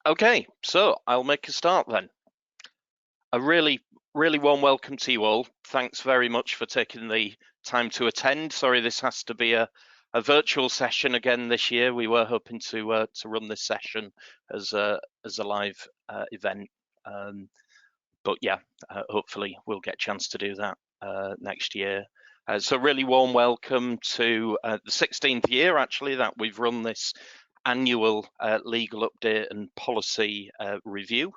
Okay, so I'll make a start then. A really warm welcome to you all. Thanks very much for taking the time to attend. Sorry, this has to be a virtual session again this year. We were hoping to run this session as a live event, but yeah, hopefully we'll get a chance to do that next year. So really warm welcome to the 16th year actually that we've run this annual legal update and policy review.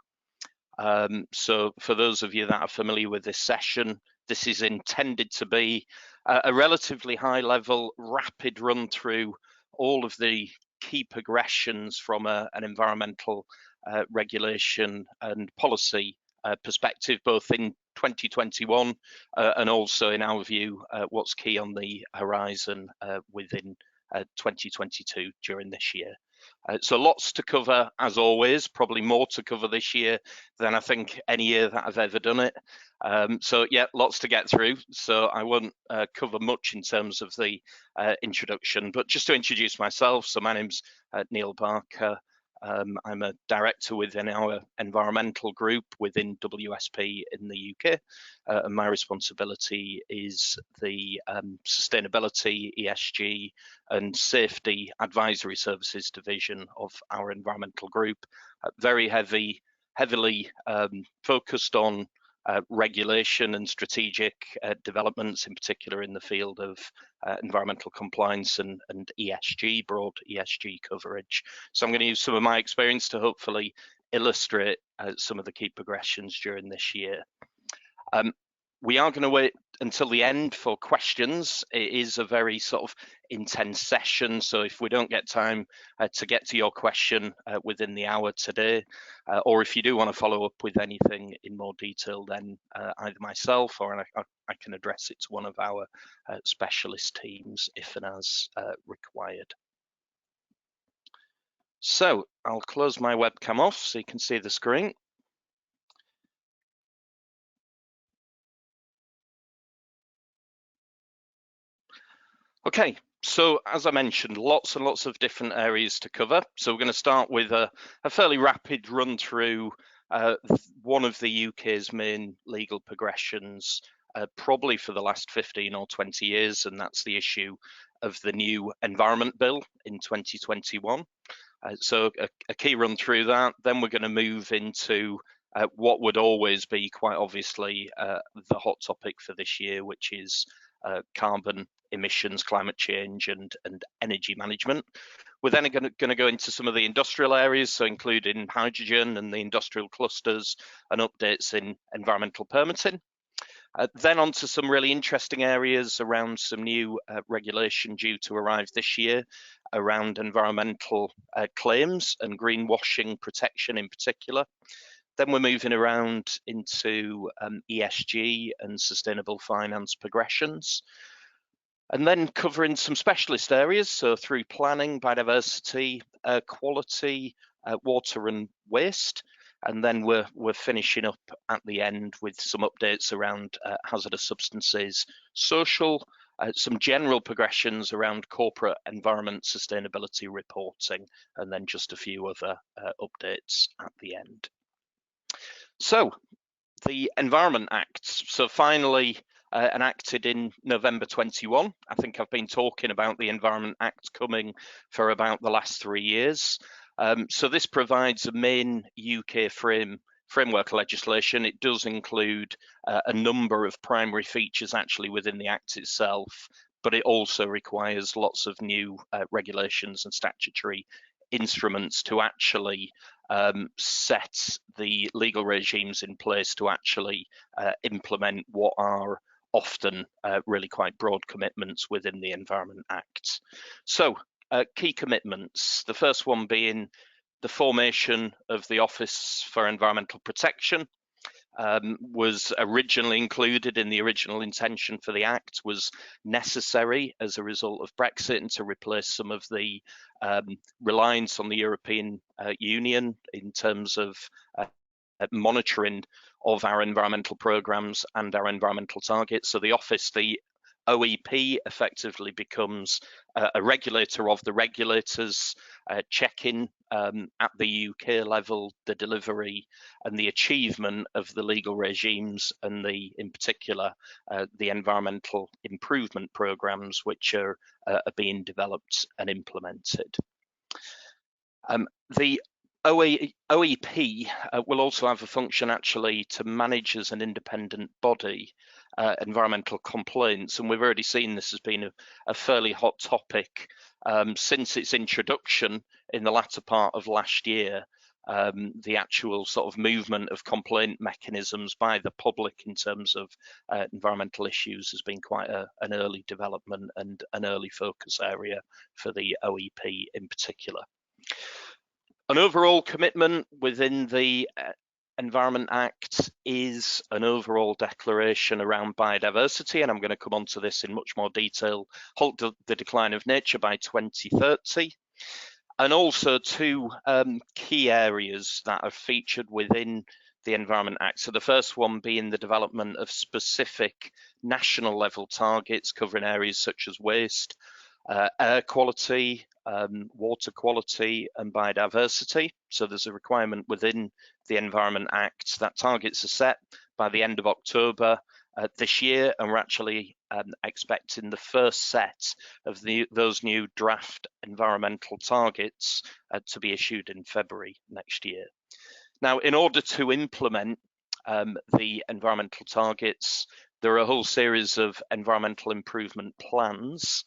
So for those of you that are familiar with this session, this is intended to be a relatively high level, rapid run through all of the key progressions from an environmental regulation and policy perspective, both in 2021 and also in our view, what's key on the horizon within 2022 during this year. So lots to cover as always, probably more to cover this year than I think any year that I've ever done it. So yeah, lots to get through. So I won't cover much in terms of the introduction, but just to introduce myself. So my name's Neal Barker. I'm a director within our environmental group within WSP in the UK, and my responsibility is the sustainability, ESG, and safety advisory services division of our environmental group. Very heavily focused on regulation and strategic developments, in particular in the field of environmental compliance and ESG, broad ESG coverage. So I'm going to use some of my experience to hopefully illustrate some of the key progressions during this year. We are going to wait until the end for questions. It is a very sort of intense session, so if we don't get time to get to your question within the hour today, or if you do want to follow up with anything in more detail, then either myself or I can address it to one of our specialist teams if and as required. So I'll close my webcam off so you can see the screen. Okay, so as I mentioned, lots and lots of different areas to cover. So we're going to start with a fairly rapid run through one of the UK's main legal progressions, probably for the last 15 or 20 years, and that's the issue of the new Environment Bill in 2021. So a key run through that. Then we're going to move into what would always be quite obviously the hot topic for this year, which is carbon emissions, climate change, and energy management. We're then going to go into some of the industrial areas, so including hydrogen and the industrial clusters and updates in environmental permitting. Then on to some really interesting areas around some new regulation due to arrive this year around environmental claims and greenwashing protection in particular. Then we're moving around into ESG and sustainable finance progressions. And then covering some specialist areas, so through planning, biodiversity, quality, water and waste. And then we're finishing up at the end with some updates around hazardous substances, social, some general progressions around corporate environment sustainability reporting, and then just a few other updates at the end. So the Environment Act. So finally enacted in November 21. I think I've been talking about the Environment Act coming for about the last 3 years. So this provides a main UK framework legislation. It does include a number of primary features actually within the Act itself, but it also requires lots of new regulations and statutory instruments to actually set the legal regimes in place to actually implement what are often really quite broad commitments within the Environment Act. So key commitments, the first one being the formation of the Office for Environmental Protection. Was originally included in the original intention for the Act, was necessary as a result of Brexit and to replace some of the reliance on the European Union in terms of monitoring of our environmental programs and our environmental targets. So the office, the OEP effectively becomes a regulator of the regulators, checking at the UK level the delivery and the achievement of the legal regimes and in particular the environmental improvement programs which are being developed and implemented. The OEP will also have a function actually to manage as an independent body environmental complaints, and we've already seen this has been a fairly hot topic since its introduction in the latter part of last year. The actual sort of movement of complaint mechanisms by the public in terms of environmental issues has been quite an early development and an early focus area for the OEP in particular. An overall commitment within the Environment Act is an overall declaration around biodiversity, and I'm going to come on to this in much more detail, halt the decline of nature by 2030. And also two key areas that are featured within the Environment Act. So the first one being the development of specific national level targets covering areas such as waste, air quality, water quality and biodiversity. So there's a requirement within the Environment Act that targets are set by the end of October this year, and we're actually expecting the first set of those new draft environmental targets to be issued in February next year. Now, in order to implement the environmental targets, there are a whole series of environmental improvement plans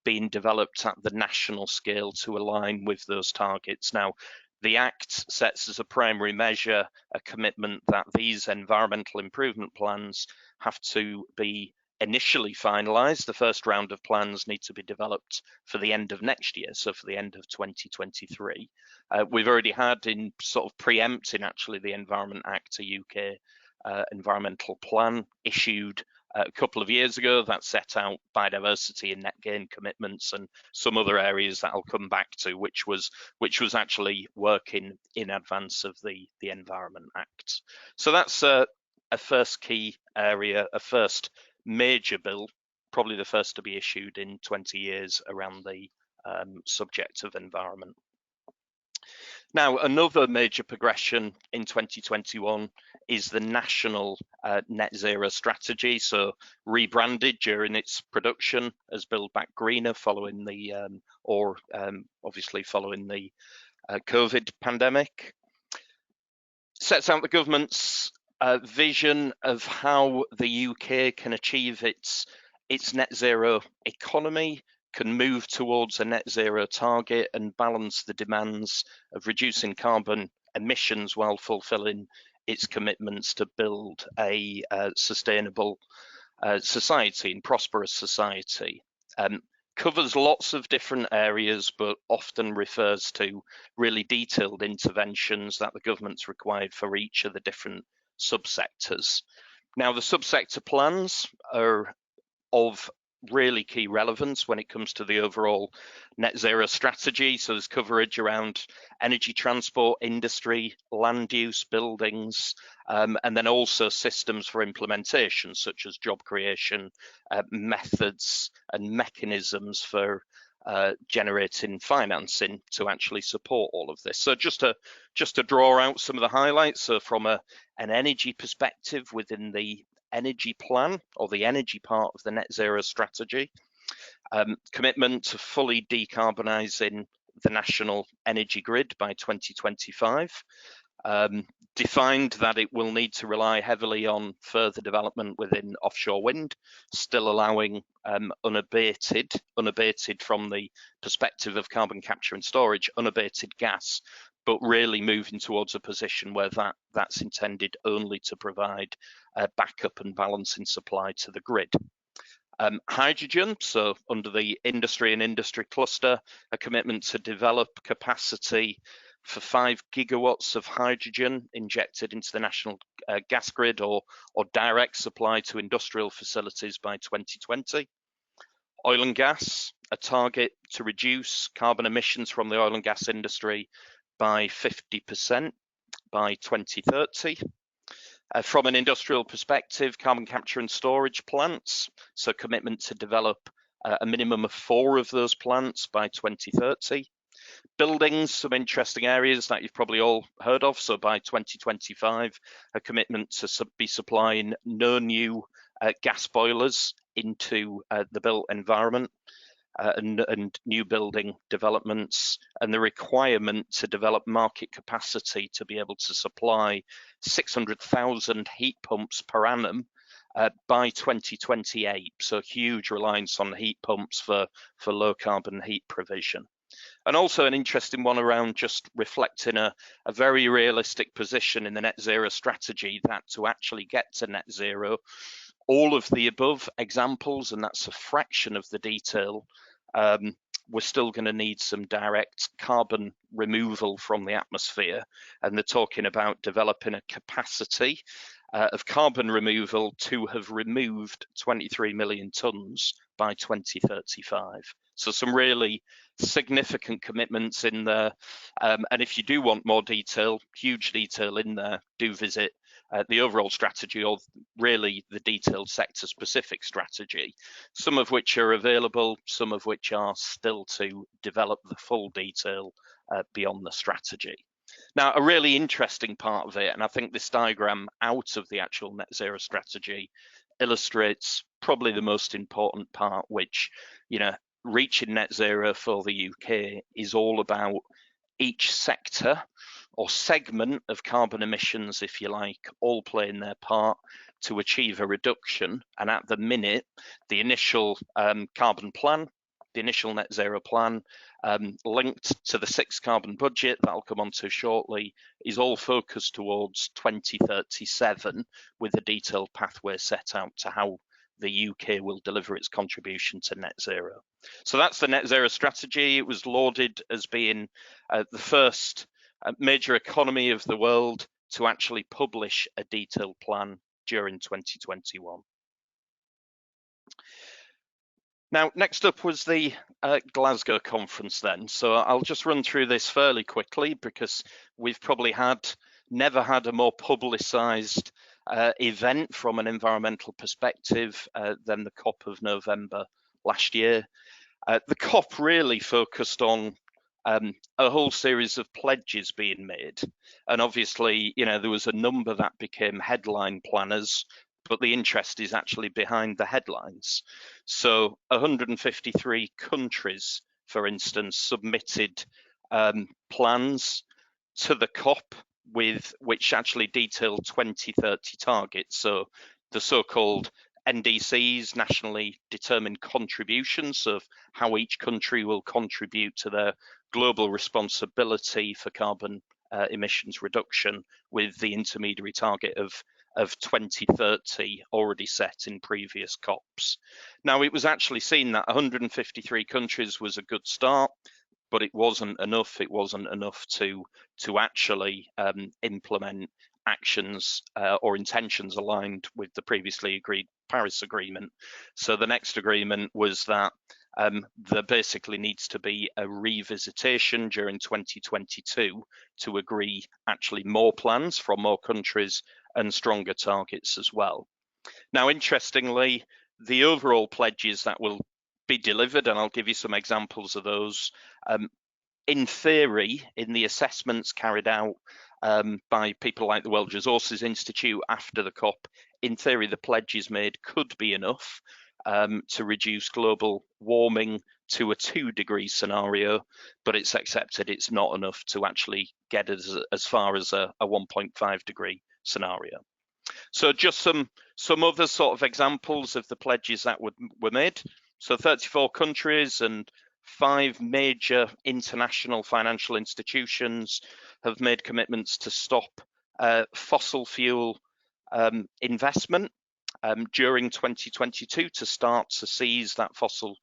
being developed at the national scale to align with those targets. Now, the Act sets as a primary measure a commitment that these environmental improvement plans have to be initially finalised. The first round of plans need to be developed for the end of next year, so for the end of 2023. We've already had, in sort of preempting actually the Environment Act, a UK environmental plan issued a couple of years ago that set out biodiversity and net gain commitments and some other areas that I'll come back to, which was actually working in advance of the Environment Act. So that's a first key area, a first major bill, probably the first to be issued in 20 years around the subject of environment. Now, another major progression in 2021 is the national net zero strategy, so rebranded during its production as Build Back Greener following the, obviously following the COVID pandemic. Sets out the government's vision of how the UK can achieve its net zero economy, can move towards a net zero target and balance the demands of reducing carbon emissions while fulfilling its commitments to build a sustainable society and prosperous society. Covers lots of different areas, but often refers to really detailed interventions that the government's required for each of the different subsectors. Now, the subsector plans are of really key relevance when it comes to the overall net zero strategy. So there's coverage around energy, transport, industry, land use, buildings, and then also systems for implementation, such as job creation, methods and mechanisms for generating financing to actually support all of this. So just to draw out some of the highlights, so from an energy perspective within the energy plan, or the energy part of the net zero strategy, commitment to fully decarbonising the national energy grid by 2025, defined that it will need to rely heavily on further development within offshore wind, still allowing unabated from the perspective of carbon capture and storage, unabated gas, but really moving towards a position where that's intended only to provide backup and balancing supply to the grid. Hydrogen, so under the industry and industry cluster, a commitment to develop capacity for 5 gigawatts of hydrogen injected into the national gas grid or direct supply to industrial facilities by 2020. Oil and gas, a target to reduce carbon emissions from the oil and gas industry by 50% by 2030. From an industrial perspective, carbon capture and storage plants, so commitment to develop a minimum of 4 of those plants by 2030. Buildings, some interesting areas that you've probably all heard of. So by 2025, a commitment to be supplying no new gas boilers into the built environment. And new building developments, and the requirement to develop market capacity to be able to supply 600,000 heat pumps per annum by 2028. So huge reliance on heat pumps for low carbon heat provision. And also an interesting one around just reflecting a very realistic position in the net zero strategy, that to actually get to net zero, all of the above examples, and that's a fraction of the detail, we're still going to need some direct carbon removal from the atmosphere. And they're talking about developing a capacity of carbon removal to have removed 23 million tonnes by 2035. So some really significant commitments in there. And if you do want more detail, huge detail in there, do visit the overall strategy, or really the detailed sector-specific strategy, some of which are available, some of which are still to develop the full detail beyond the strategy. Now, a really interesting part of it, and I think this diagram out of the actual net zero strategy illustrates probably the most important part, which, reaching net zero for the UK is all about each sector or segment of carbon emissions, if you like, all playing their part to achieve a reduction. And at the minute, the initial carbon plan, the initial net zero plan, linked to the 6th carbon budget that I'll come on to shortly, is all focused towards 2037, with a detailed pathway set out to how the UK will deliver its contribution to net zero. So that's the net zero strategy. It was lauded as being the first major economy of the world to actually publish a detailed plan during 2021. Now, next up was the Glasgow conference then. So I'll just run through this fairly quickly, because we've probably never had a more publicised event from an environmental perspective than the COP of November last year. The COP really focused on a whole series of pledges being made. And obviously, there was a number that became headline planners, but the interest is actually behind the headlines. So 153 countries, for instance, submitted plans to the COP, which actually detailed 2030 targets. So the so-called NDCs, nationally determined contributions, of how each country will contribute to their global responsibility for carbon emissions reduction, with the intermediary target of 2030 already set in previous COPs. Now, it was actually seen that 153 countries was a good start, but it wasn't enough. It wasn't enough to actually implement actions or intentions aligned with the previously agreed Paris Agreement. So the next agreement was that there basically needs to be a revisitation during 2022 to agree actually more plans from more countries and stronger targets as well. Now, interestingly, the overall pledges that will be delivered, and I'll give you some examples of those, in theory, in the assessments carried out by people like the World Resources Institute after the COP, in theory, the pledges made could be enough to reduce global warming to a 2-degree scenario, but it's accepted it's not enough to actually get us as far as a 1.5-degree scenario. So just some other sort of examples of the pledges that were made. So 34 countries and 5 major international financial institutions have made commitments to stop fossil fuel investment during 2022, to start to seize that fossil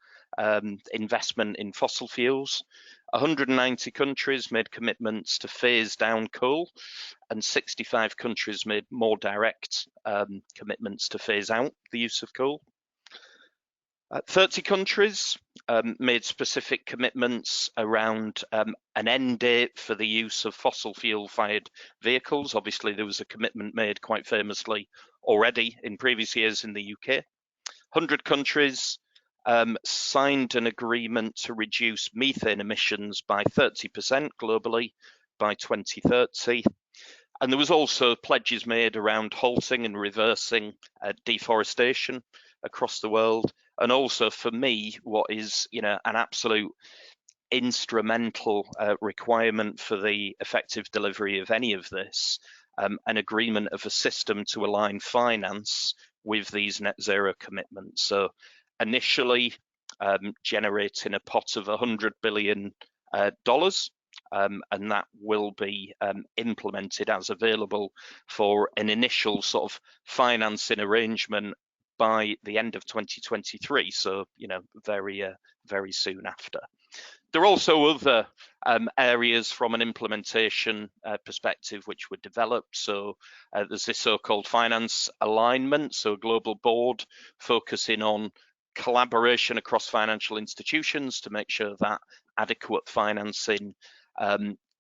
investment in fossil fuels. 190 countries made commitments to phase down coal, and 65 countries made more direct commitments to phase out the use of coal. 30 countries made specific commitments around an end date for the use of fossil fuel fired vehicles. Obviously, there was a commitment made quite famously already in previous years in the UK. 100 countries signed an agreement to reduce methane emissions by 30% globally by 2030. And there was also pledges made around halting and reversing deforestation across the world. And also for me, what is, an absolute instrumental requirement for the effective delivery of any of this, an agreement of a system to align finance with these net zero commitments. So initially generating a pot of $100 billion, and that will be implemented as available for an initial sort of financing arrangement by the end of 2023. So, very soon after. There are also other areas from an implementation perspective which were developed. So there's this so-called finance alignment, so a global board focusing on collaboration across financial institutions to make sure that adequate financing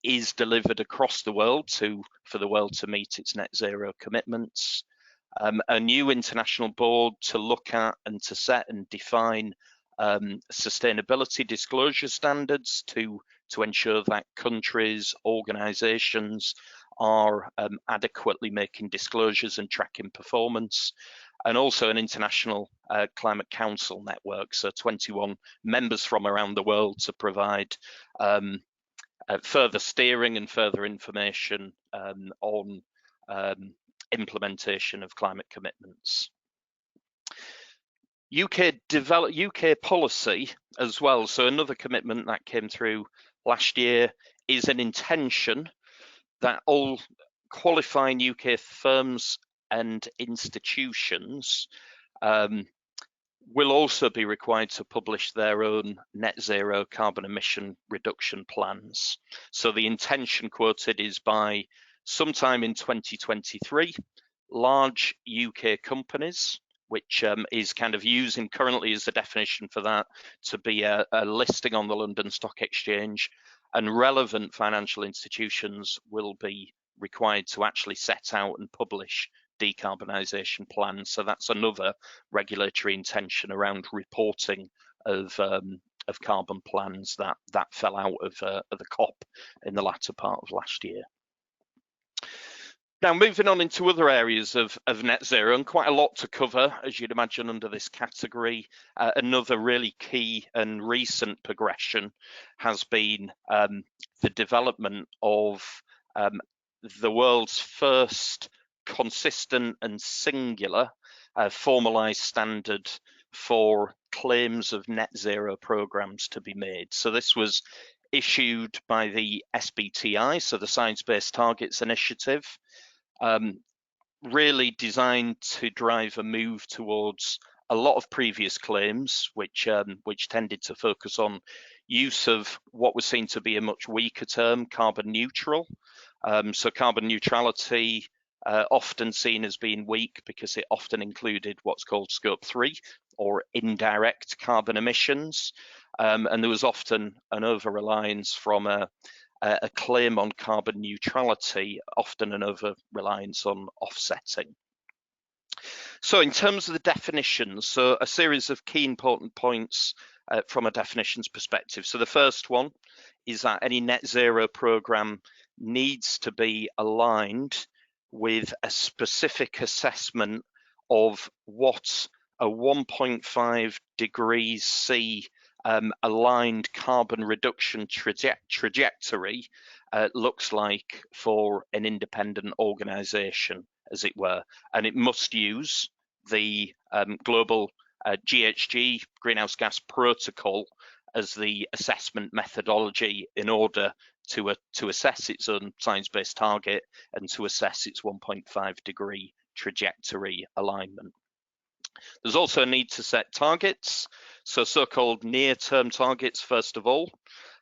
is delivered across the world for the world to meet its net zero commitments. A new international board to look at and to set and define sustainability disclosure standards to ensure that countries, organisations are adequately making disclosures and tracking performance, and also an international climate council network, so 21 members from around the world to provide further steering and further information on implementation of climate commitments. UK policy as well, so another commitment that came through last year is an intention that all qualifying UK firms and institutions will also be required to publish their own net zero carbon emission reduction plans. So the intention quoted is by sometime in 2023, large UK companies, which is kind of using currently as the definition for that to be a listing on the London Stock Exchange, and relevant financial institutions will be required to actually set out and publish decarbonisation plans. So that's another regulatory intention around reporting of carbon plans that fell out of the COP in the latter part of last year. Now, moving on into other areas of net zero, and quite a lot to cover, as you'd imagine, under this category. Another really key and recent progression has been the development of the world's first consistent and singular formalised standard for claims of net zero programs to be made. So this was issued by the SBTI, so the ScienceBased Targets initiative, really designed to drive a move towards a lot of previous claims, which tended to focus on use of what was seen to be a much weaker term, carbon neutral. So carbon neutrality, often seen as being weak because it often included what's called scope 3 or indirect carbon emissions. And there was often an over-reliance from a claim on carbon neutrality, often an over-reliance on offsetting. So in terms of the definitions, so a series of key important points from a definitions perspective. So the first one is that any net zero program needs to be aligned with a specific assessment of what a 1.5 degrees C aligned carbon reduction trajectory looks like for an independent organisation, as it were, and it must use the global GHG greenhouse gas protocol as the assessment methodology in order to assess its own science-based target and to assess its 1.5 degree trajectory alignment. There's also a need to set targets, so-called near-term targets first of all,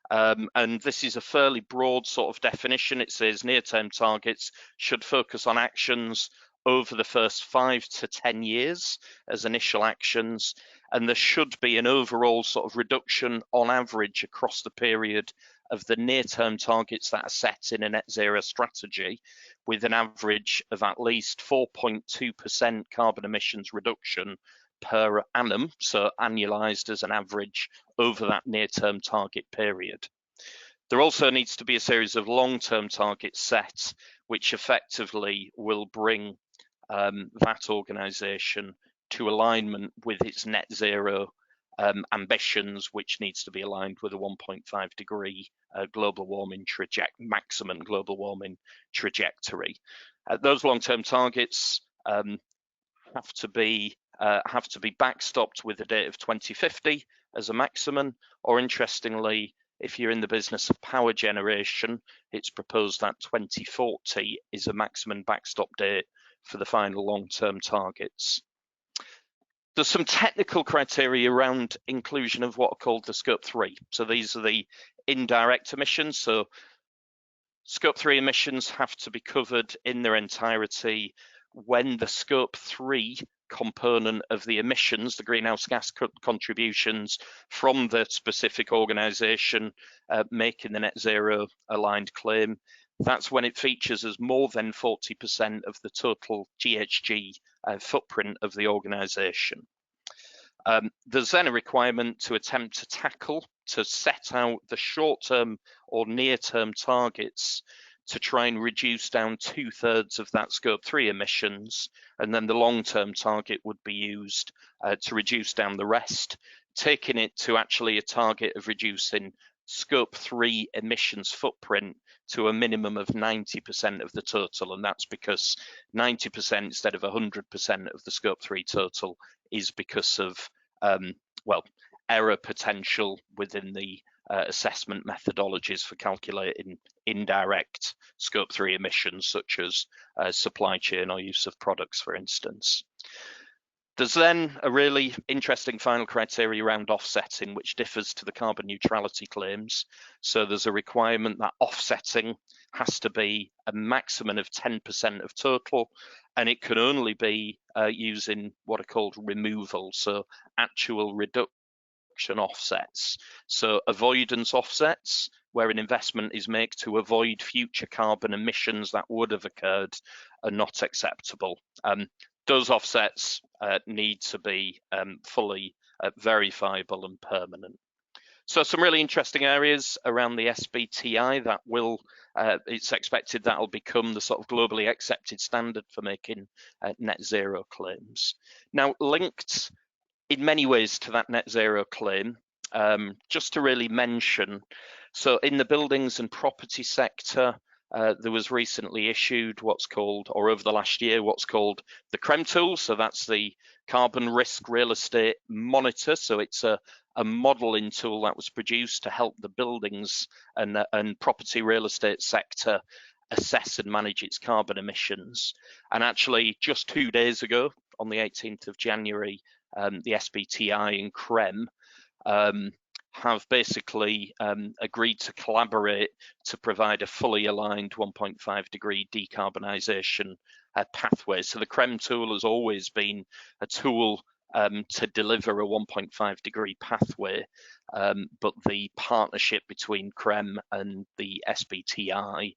and this is a fairly broad sort of definition. It says near-term targets should focus on actions over the first 5 to 10 years as initial actions, and there should be an overall sort of reduction on average across the period of the near-term targets that are set in a net zero strategy, with an average of at least 4.2% carbon emissions reduction per annum, so annualized as an average over that near-term target period. There also needs to be a series of long-term targets set, which effectively will bring that organisation to alignment with its net zero ambitions, which needs to be aligned with a 1.5 degree global warming maximum global warming trajectory. Those long-term targets have to be backstopped with a date of 2050 as a maximum, or interestingly, if you're in the business of power generation, it's proposed that 2040 is a maximum backstop date for the final long-term targets. There's some technical criteria around inclusion of what are called the Scope 3. So these are the indirect emissions. So Scope 3 emissions have to be covered in their entirety when the Scope 3 component of the emissions, the greenhouse gas contributions from the specific organisation making the net zero aligned claim, that's when it features as more than 40% of the total GHG footprint of the organisation. There's then a requirement to attempt to set out the short-term or near-term targets to try and reduce down 2/3 of that Scope 3 emissions, and then the long-term target would be used to reduce down the rest, taking it to actually a target of reducing Scope 3 emissions footprint to a minimum of 90% of the total, and that's because 90% instead of 100% of the Scope 3 total is because of error potential within the assessment methodologies for calculating indirect Scope 3 emissions, such as supply chain or use of products, for instance. There's then a really interesting final criteria around offsetting, which differs to the carbon neutrality claims. So there's a requirement that offsetting has to be a maximum of 10% of total, and it can only be using what are called removals, so actual reduction offsets. So avoidance offsets, where an investment is made to avoid future carbon emissions that would have occurred, are not acceptable. Those offsets need to be fully verifiable and permanent. So some really interesting areas around the SBTI that will, it's expected that will become the sort of globally accepted standard for making net zero claims. Now, linked in many ways to that net zero claim, just to really mention, so in the buildings and property sector, there was recently issued what's called, or over the last year, what's called the CREM tool. So that's the Carbon Risk Real Estate Monitor. So it's a modelling tool that was produced to help the buildings and property real estate sector assess and manage its carbon emissions. And actually, just 2 days ago, on the 18th of January, the SBTI and CREM have basically agreed to collaborate to provide a fully aligned 1.5 degree decarbonisation pathway. So the CREM tool has always been a tool to deliver a 1.5 degree pathway, but the partnership between CREM and the SBTI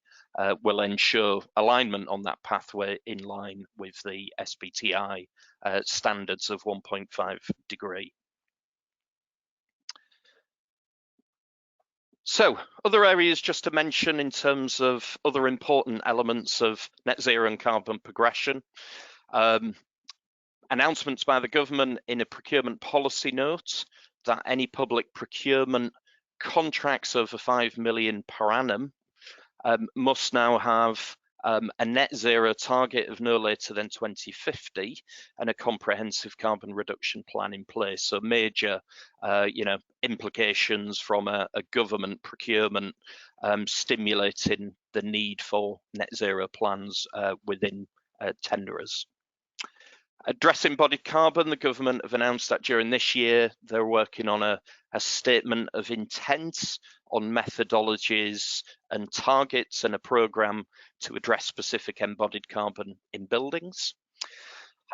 will ensure alignment on that pathway in line with the SBTI standards of 1.5 degree. So other areas just to mention in terms of other important elements of net zero and carbon progression. Announcements by the government in a procurement policy note that any public procurement contracts over 5 million per annum must now have a net zero target of no later than 2050 and a comprehensive carbon reduction plan in place. So major, implications from a government procurement stimulating the need for net zero plans within tenderers. Addressing embodied carbon, the government have announced that during this year, they're working on a statement of intent on methodologies and targets and a programme to address specific embodied carbon in buildings.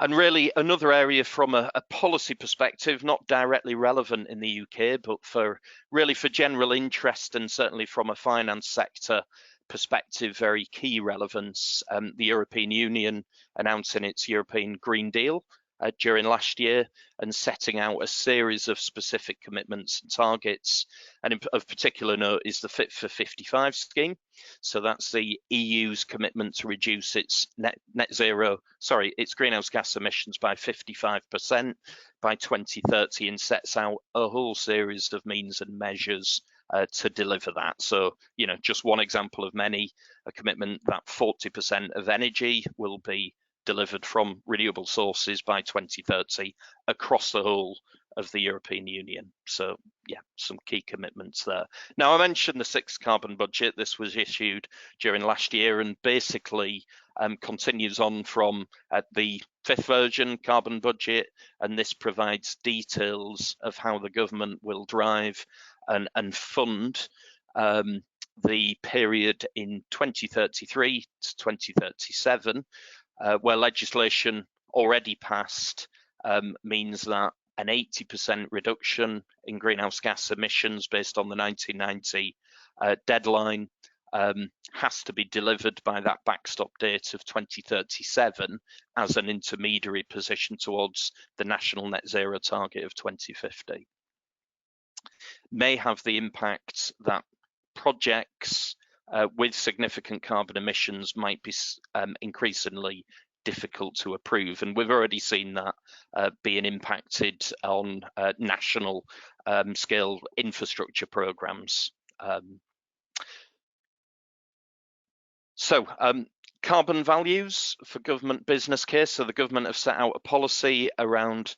And really another area from a policy perspective, not directly relevant in the UK, but for general interest and certainly from a finance sector perspective, very key relevance. The European Union announcing its European Green Deal during last year and setting out a series of specific commitments and targets. And of particular note is the Fit for 55 scheme. So that's the EU's commitment to reduce its its greenhouse gas emissions by 55% by 2030, and sets out a whole series of means and measures to deliver that. So, just one example of many, a commitment that 40% of energy will be delivered from renewable sources by 2030 across the whole of the European Union. So yeah, some key commitments there. Now, I mentioned the sixth carbon budget. This was issued during last year and basically continues on from the fifth version carbon budget, and this provides details of how the government will drive and fund the period in 2033 to 2037, where legislation already passed means that an 80% reduction in greenhouse gas emissions based on the 1990 deadline has to be delivered by that backstop date of 2037 as an intermediary position towards the national net zero target of 2050. May have the impact that projects with significant carbon emissions might be increasingly difficult to approve, and we've already seen that being impacted on national scale infrastructure programs. Carbon values for government business case. So the government have set out a policy around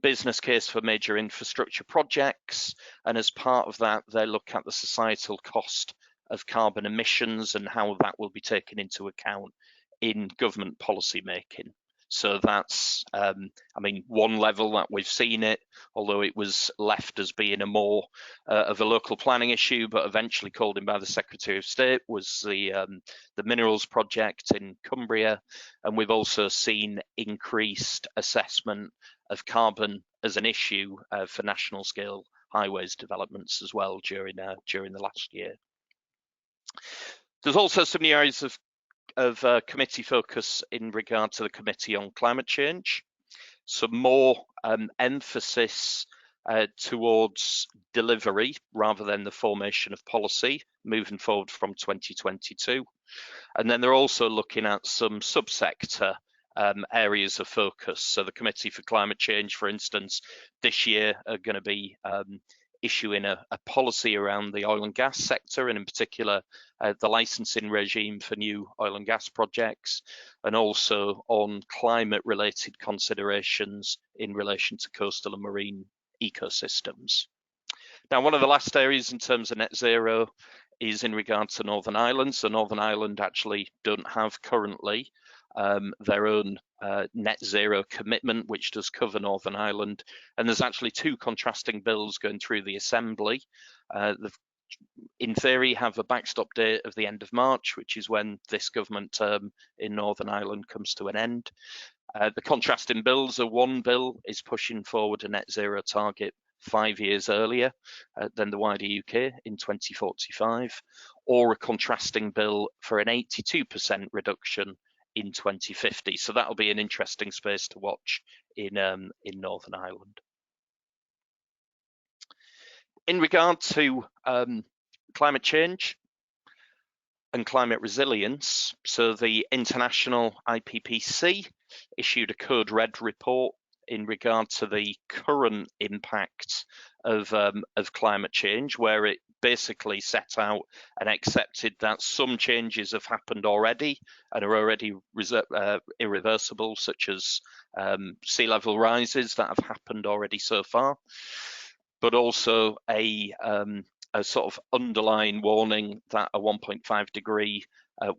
business case for major infrastructure projects, and as part of that they look at the societal cost of carbon emissions and how that will be taken into account in government policy making. So that's, one level that we've seen it, although it was left as being a more of a local planning issue, but eventually called in by the Secretary of State, was the minerals project in Cumbria. And we've also seen increased assessment of carbon as an issue for national scale highways developments as well during the last year. There's also some new areas of committee focus in regard to the Committee on Climate Change. Some more emphasis towards delivery rather than the formation of policy moving forward from 2022. And then they're also looking at some subsector areas of focus. So the Committee for Climate Change, for instance, this year are going to be issuing a policy around the oil and gas sector, and in particular the licensing regime for new oil and gas projects, and also on climate related considerations in relation to coastal and marine ecosystems. Now, one of the last areas in terms of net zero is in regard to Northern Ireland. So Northern Ireland actually don't have currently their own net zero commitment, which does cover Northern Ireland. And there's actually two contrasting bills going through the Assembly. In theory, have a backstop date of the end of March, which is when this government term in Northern Ireland comes to an end. The contrasting bills are, one bill is pushing forward a net zero target 5 years earlier than the wider UK in 2045, or a contrasting bill for an 82% reduction in 2050. So that'll be an interesting space to watch in Northern Ireland. In regard to climate change and climate resilience, so the international IPCC issued a Code Red report in regard to the current impact of climate change, where it basically set out and accepted that some changes have happened already and are already irreversible, such as sea level rises that have happened already so far, but also a sort of underlying warning that a 1.5 degree,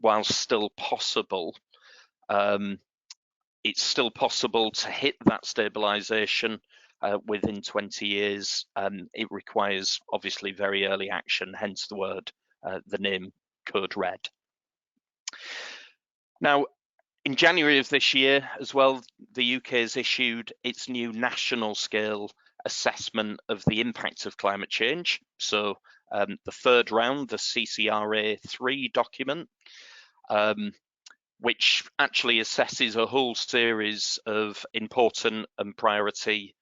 while still possible, it's still possible to hit that stabilisation within 20 years, it requires obviously very early action, hence the word, the name Code Red. Now, in January of this year as well, the UK has issued its new national scale assessment of the impact of climate change. So the third round, the CCRA3 document, which actually assesses a whole series of important and priority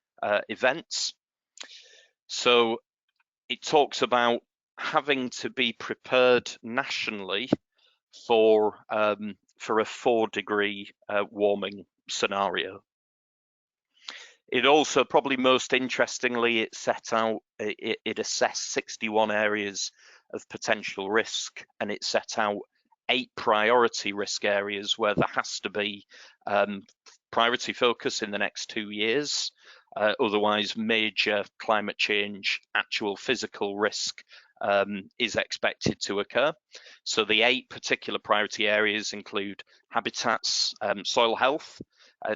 events. So it talks about having to be prepared nationally for a 4-degree warming scenario. It also, probably most interestingly, it set out, it assessed 61 areas of potential risk, and it set out 8 priority risk areas where there has to be priority focus in the next 2 years. Otherwise, major climate change, actual physical risk is expected to occur. So the 8 particular priority areas include habitats, soil health,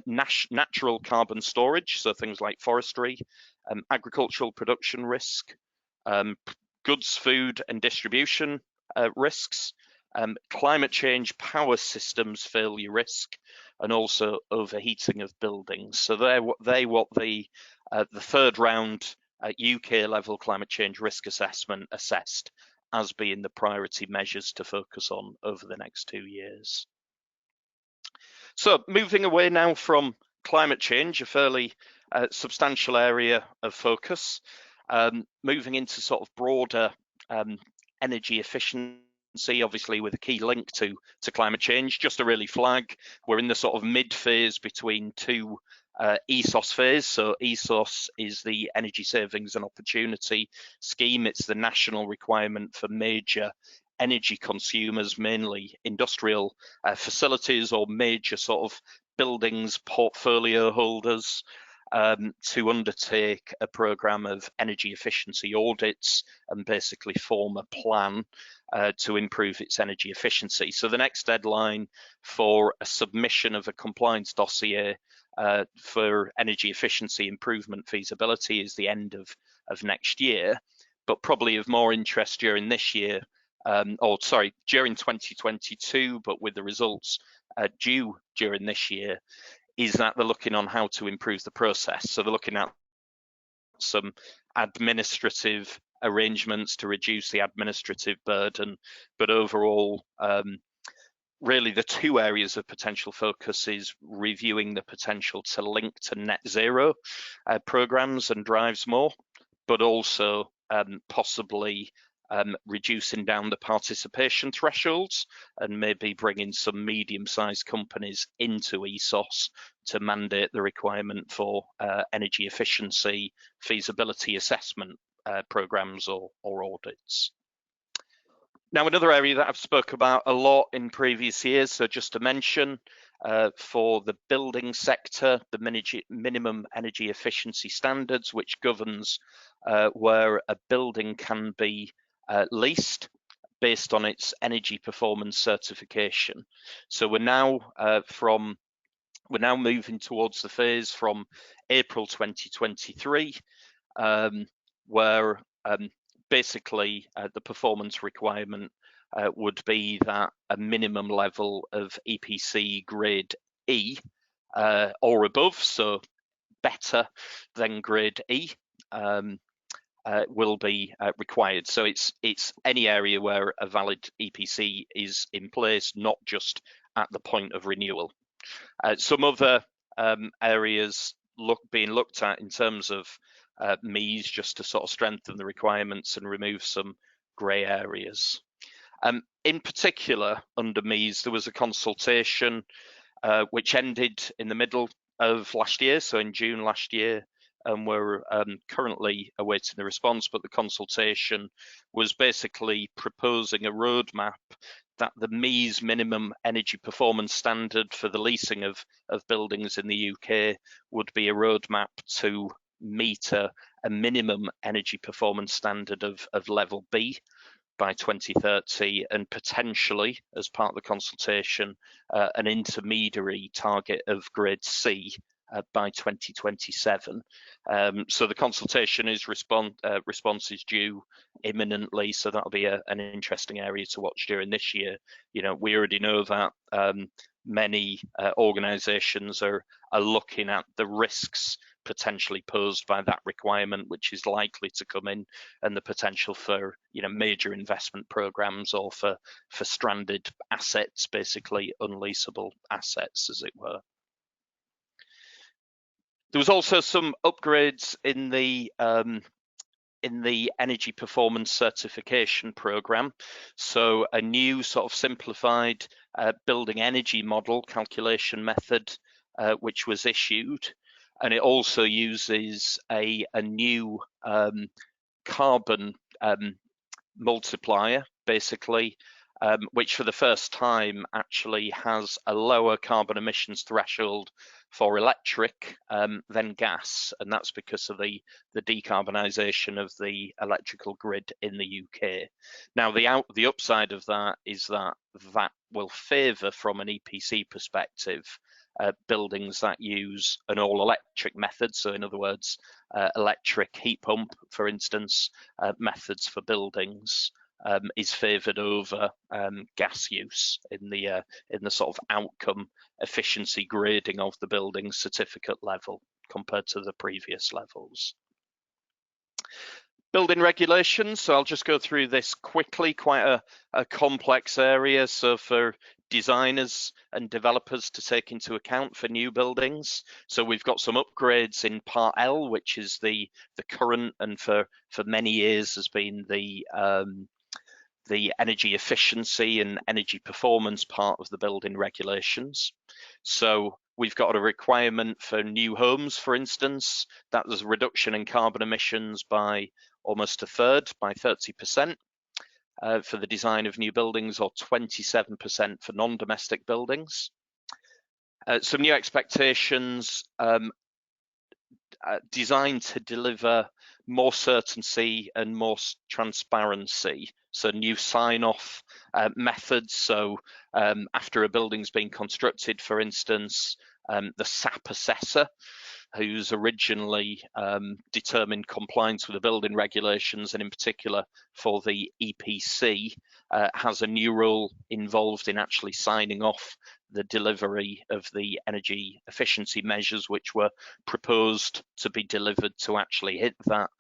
natural carbon storage, so things like forestry, agricultural production risk, goods, food and distribution risks, climate change power systems failure risk, and also overheating of buildings. So they're what the third round UK level climate change risk assessment assessed as being the priority measures to focus on over the next 2 years. So moving away now from climate change, a fairly substantial area of focus, moving into sort of broader energy efficiency, obviously with a key link to climate change. Just to really flag, we're in the sort of mid phase between 2 ESOS phase. So ESOS is the Energy Savings and Opportunity Scheme. It's the national requirement for major energy consumers, mainly industrial facilities or major sort of buildings portfolio holders, to undertake a program of energy efficiency audits and basically form a plan to improve its energy efficiency. So the next deadline for a submission of a compliance dossier for energy efficiency improvement feasibility is the end of next year, but probably of more interest during this year, during 2022, but with the results due during this year, is that they're looking on how to improve the process. So they're looking at some administrative arrangements to reduce the administrative burden, but overall, really the 2 areas of potential focus is reviewing the potential to link to net zero programs and drives more, but also possibly reducing down the participation thresholds and maybe bringing some medium-sized companies into ESOS to mandate the requirement for energy efficiency feasibility assessment programs or audits. Now, another area that I've spoke about a lot in previous years, so just to mention, for the building sector, the minimum energy efficiency standards, which governs where a building can be leased based on its energy performance certification. So we're now moving towards the phase from April 2023, where basically the performance requirement would be that a minimum level of EPC grade E or above, so better than grade E, will be required. So it's any area where a valid EPC is in place, not just at the point of renewal. Some other areas being looked at in terms of MEES, just to sort of strengthen the requirements and remove some grey areas. In particular, under MEES, there was a consultation which ended in the middle of last year, so in June last year, and we're currently awaiting the response, but the consultation was basically proposing a roadmap that the MEES minimum energy performance standard for the leasing of buildings in the UK would be a roadmap to meet a minimum energy performance standard of level B by 2030, and potentially, as part of the consultation, an intermediary target of grade C by 2027. So the consultation is response is due imminently, so that'll be an interesting area to watch during this year. You know, we already know that many organisations are looking at the risks potentially posed by that requirement, which is likely to come in, and the potential for, you know, major investment programs or for stranded assets, basically unleasable assets, as it were. There was also some upgrades in the energy performance certification program. So a new sort of simplified building energy model calculation method, which was issued, and it also uses a new carbon multiplier, basically, which for the first time actually has a lower carbon emissions threshold for electric than gas, and that's because of the decarbonisation of the electrical grid in the UK. Now, the upside of that is that will favour, from an EPC perspective, buildings that use an all-electric method. So, in other words, electric heat pump, for instance, methods for buildings is favoured over gas use in the sort of outcome efficiency grading of the building certificate level compared to the previous levels. Building regulations, so I'll just go through this quickly, quite a complex area. So for designers and developers to take into account for new buildings. So we've got some upgrades in Part L, which is the current and for many years has been the energy efficiency and energy performance part of the building regulations. So we've got a requirement for new homes, for instance, that there's a reduction in carbon emissions by almost a third, by 30%. For the design of new buildings, or 27% for non-domestic buildings. Some new expectations designed to deliver more certainty and more transparency. So new sign-off methods. So after a building's been constructed, for instance, the SAP assessor, who's originally determined compliance with the building regulations, and in particular for the EPC, has a new role involved in actually signing off the delivery of the energy efficiency measures which were proposed to be delivered to actually hit that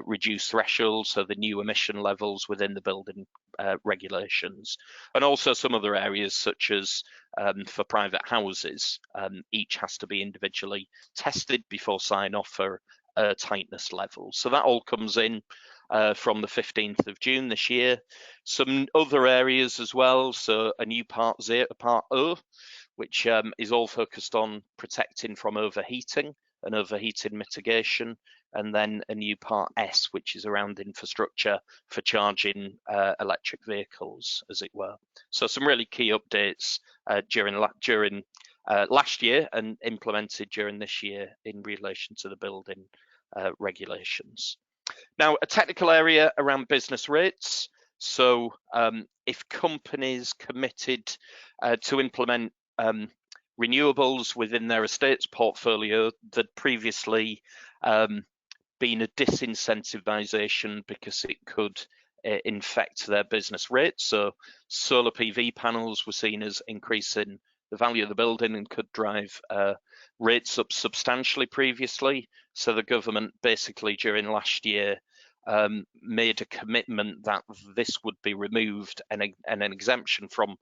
reduced threshold, so the new emission levels within the building regulations, and also some other areas such as for private houses, each has to be individually tested before sign off for tightness levels. So that all comes in from the 15th of June this year. Some other areas as well, so a new Part O, which is all focused on protecting from overheating and overheating mitigation, and then a new Part S, which is around infrastructure for charging electric vehicles, as it were. So some really key updates during last year and implemented during this year in relation to the building regulations. Now, a technical area around business rates. So if companies committed to implement renewables within their estates portfolio that previously been a disincentivization because it could infect their business rates. So solar PV panels were seen as increasing the value of the building and could drive rates up substantially previously. So the government basically during last year made a commitment that this would be removed, and an exemption from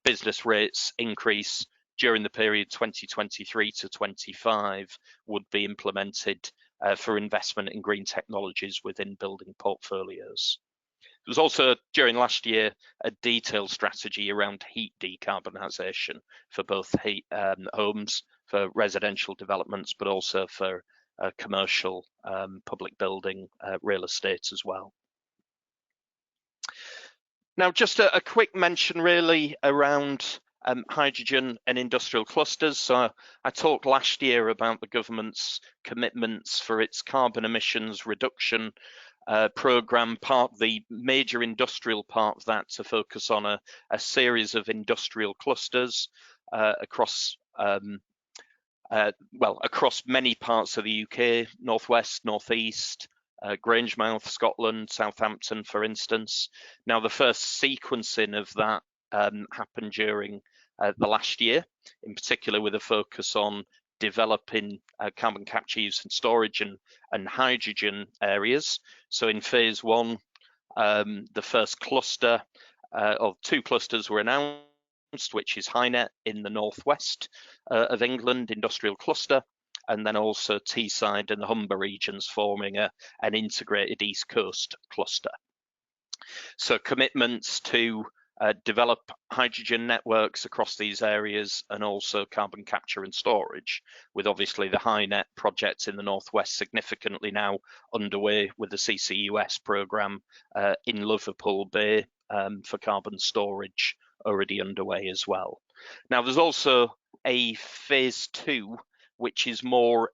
business rates increase during the period 2023 to 25 would be implemented for investment in green technologies within building portfolios. There was also during last year a detailed strategy around heat decarbonisation for both homes, for residential developments, but also for commercial public building real estate as well. Now, just a quick mention really around hydrogen and industrial clusters. So I talked last year about the government's commitments for its carbon emissions reduction programme, the major industrial part of that to focus on a series of industrial clusters across well, across many parts of the UK, northwest, northeast, Grangemouth, Scotland, Southampton, for instance. Now, the first sequencing of that happened during the last year, in particular with a focus on developing carbon capture, use and storage and hydrogen areas. So in phase one, the first cluster of 2 clusters were announced, which is Hynet in the northwest of England, industrial cluster, and then also Teesside and the Humber regions forming an integrated East Coast cluster. So commitments to develop hydrogen networks across these areas and also carbon capture and storage, with obviously the Hynet project in the northwest significantly now underway with the CCUS programme in Liverpool Bay for carbon storage already underway as well. Now there's also a phase 2, which is more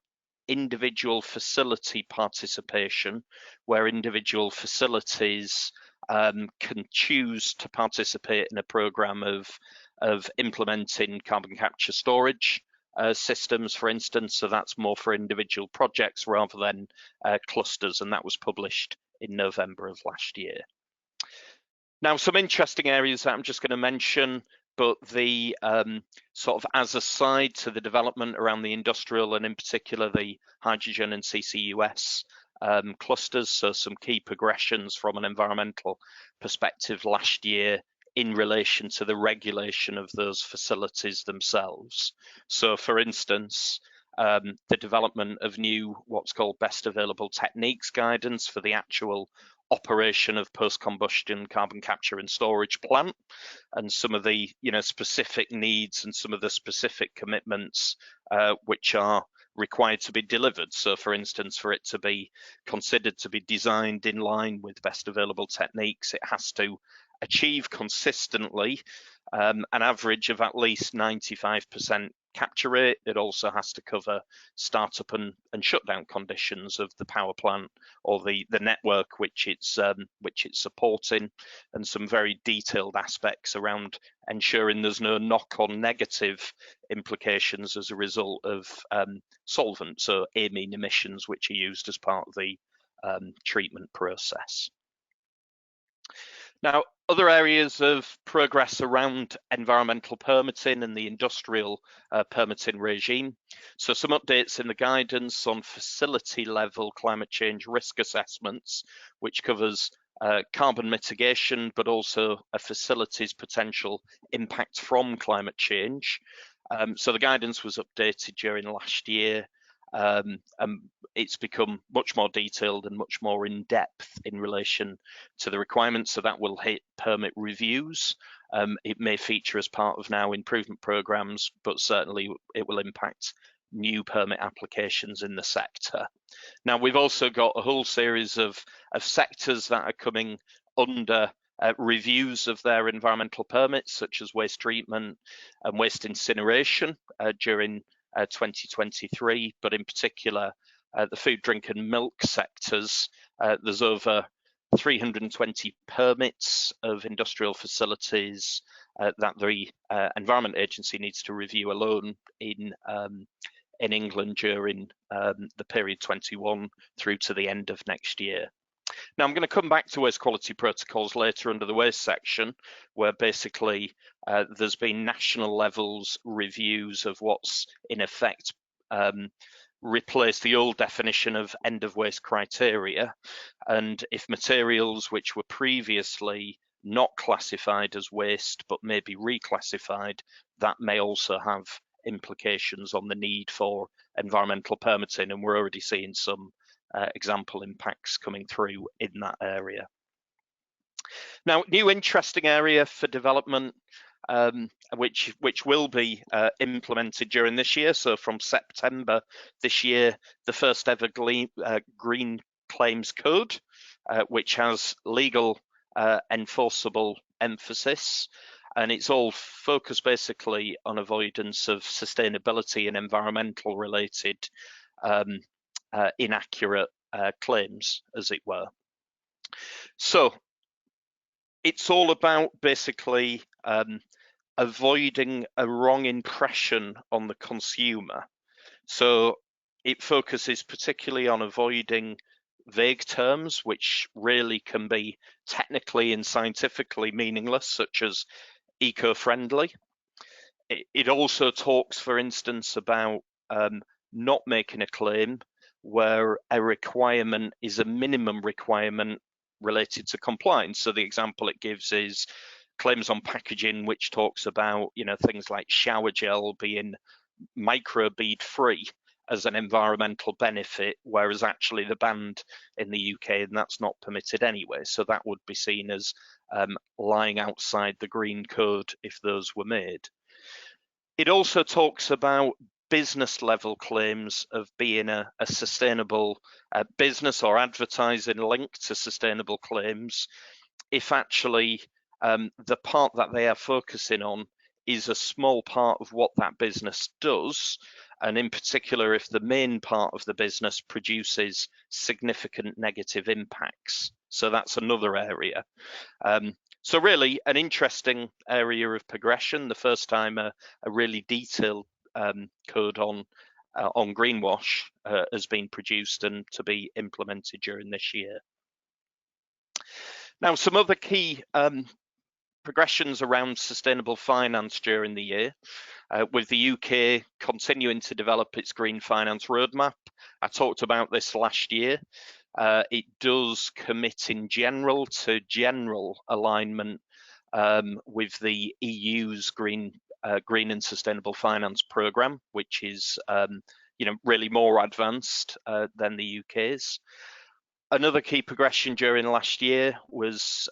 individual facility participation, where individual facilities can choose to participate in a program of implementing carbon capture storage systems, for instance. So that's more for individual projects rather than clusters, and that was published in November of last year. Now, some interesting areas that I'm just going to mention, but the sort of as a side to the development around the industrial and in particular the hydrogen and CCUS clusters. So some key progressions from an environmental perspective last year in relation to the regulation of those facilities themselves. So for instance, the development of new what's called best available techniques guidance for the actual operation of post-combustion carbon capture and storage plant, and some of the specific needs and some of the specific commitments which are required to be delivered. So for instance, for it to be considered to be designed in line with best available techniques, it has to achieve consistently an average of at least 95% capture rate. It also has to cover startup and shutdown conditions of the power plant or the network which it's supporting, and some very detailed aspects around ensuring there's no knock-on negative implications as a result of solvents, so amine emissions, which are used as part of the treatment process. Now, other areas of progress around environmental permitting and the industrial permitting regime. So some updates in the guidance on facility level climate change risk assessments, which covers carbon mitigation, but also a facility's potential impact from climate change. So the guidance was updated during last year. And it's become much more detailed and much more in depth in relation to the requirements, so that will hit permit reviews. It may feature as part of now improvement programs, but certainly it will impact new permit applications in the sector. Now, we've also got a whole series of sectors that are coming under reviews of their environmental permits, such as waste treatment and waste incineration during 2023, but in particular the food, drink and milk sectors. There's over 320 permits of industrial facilities that the Environment Agency needs to review alone in England during the period 21 through to the end of next year. Now, I'm going to come back to waste quality protocols later under the waste section, where basically there's been national levels reviews of what's in effect replaced the old definition of end of waste criteria. And if materials which were previously not classified as waste but may be reclassified, that may also have implications on the need for environmental permitting, and we're already seeing some example impacts coming through in that area. Now, new interesting area for development, which will be implemented during this year. So from September this year, the first ever Green Claims Code, which has legal enforceable emphasis. And it's all focused basically on avoidance of sustainability and environmental related inaccurate claims, as it were. So it's all about basically avoiding a wrong impression on the consumer. So it focuses particularly on avoiding vague terms, which really can be technically and scientifically meaningless, such as eco-friendly. It also talks, for instance, about not making a claim where a requirement is a minimum requirement related to compliance. So the example it gives is claims on packaging, which talks about, you know, things like shower gel being microbead free as an environmental benefit, whereas actually the banned in the UK, and that's not permitted anyway. So that would be seen as lying outside the green code if those were made. It also talks about business level claims of being a sustainable business or advertising linked to sustainable claims if actually the part that they are focusing on is a small part of what that business does, and in particular if the main part of the business produces significant negative impacts. So that's another area. So really an interesting area of progression. The first time a really detailed code on greenwash has been produced and to be implemented during this year. Now, some other key progressions around sustainable finance during the year, with the UK continuing to develop its green finance roadmap. I talked about this last year. It does commit in general to general alignment with the EU's green and sustainable finance programme, which is really more advanced than the UK's. Another key progression during last year was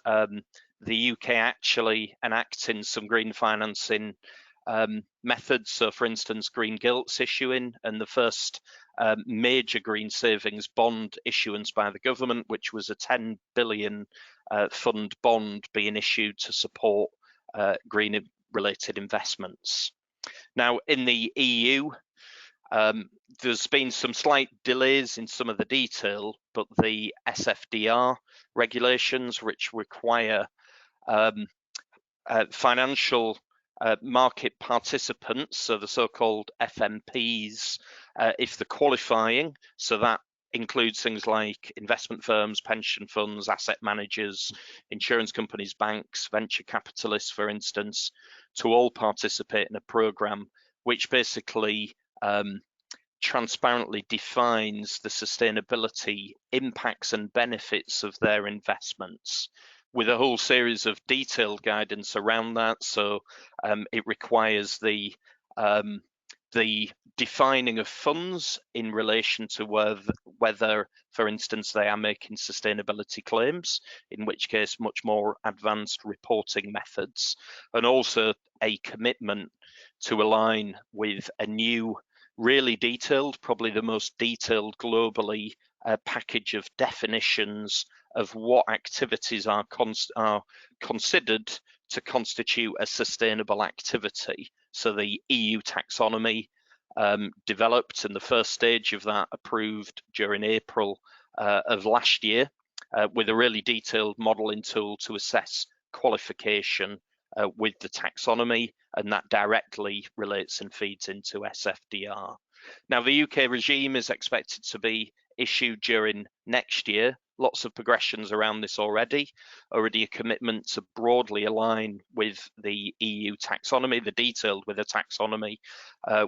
the UK actually enacting some green financing methods. So, for instance, green gilts issuing, and the first major green savings bond issuance by the government, which was a 10 billion fund bond being issued to support green-related investments. Now, in the EU, there's been some slight delays in some of the detail, but the SFDR regulations, which require financial market participants, so the so-called FMPs, if they're qualifying, so that includes things like investment firms, pension funds, asset managers, insurance companies, banks, venture capitalists, for instance, to all participate in a program which basically transparently defines the sustainability impacts and benefits of their investments, with a whole series of detailed guidance around that. So it requires the defining of funds in relation to whether, for instance, they are making sustainability claims, in which case much more advanced reporting methods, and also a commitment to align with a new, really detailed, probably the most detailed globally, package of definitions of what activities are considered to constitute a sustainable activity. So the EU taxonomy developed, and the first stage of that approved during April of last year, with a really detailed modelling tool to assess qualification with the taxonomy, and that directly relates and feeds into SFDR. Now, the UK regime is expected to be issued during next year. Lots of progressions around this already a commitment to broadly align with the EU taxonomy, the detailed with a taxonomy,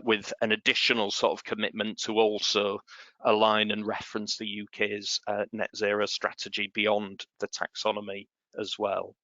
with an additional sort of commitment to also align and reference the UK's net zero strategy beyond the taxonomy as well.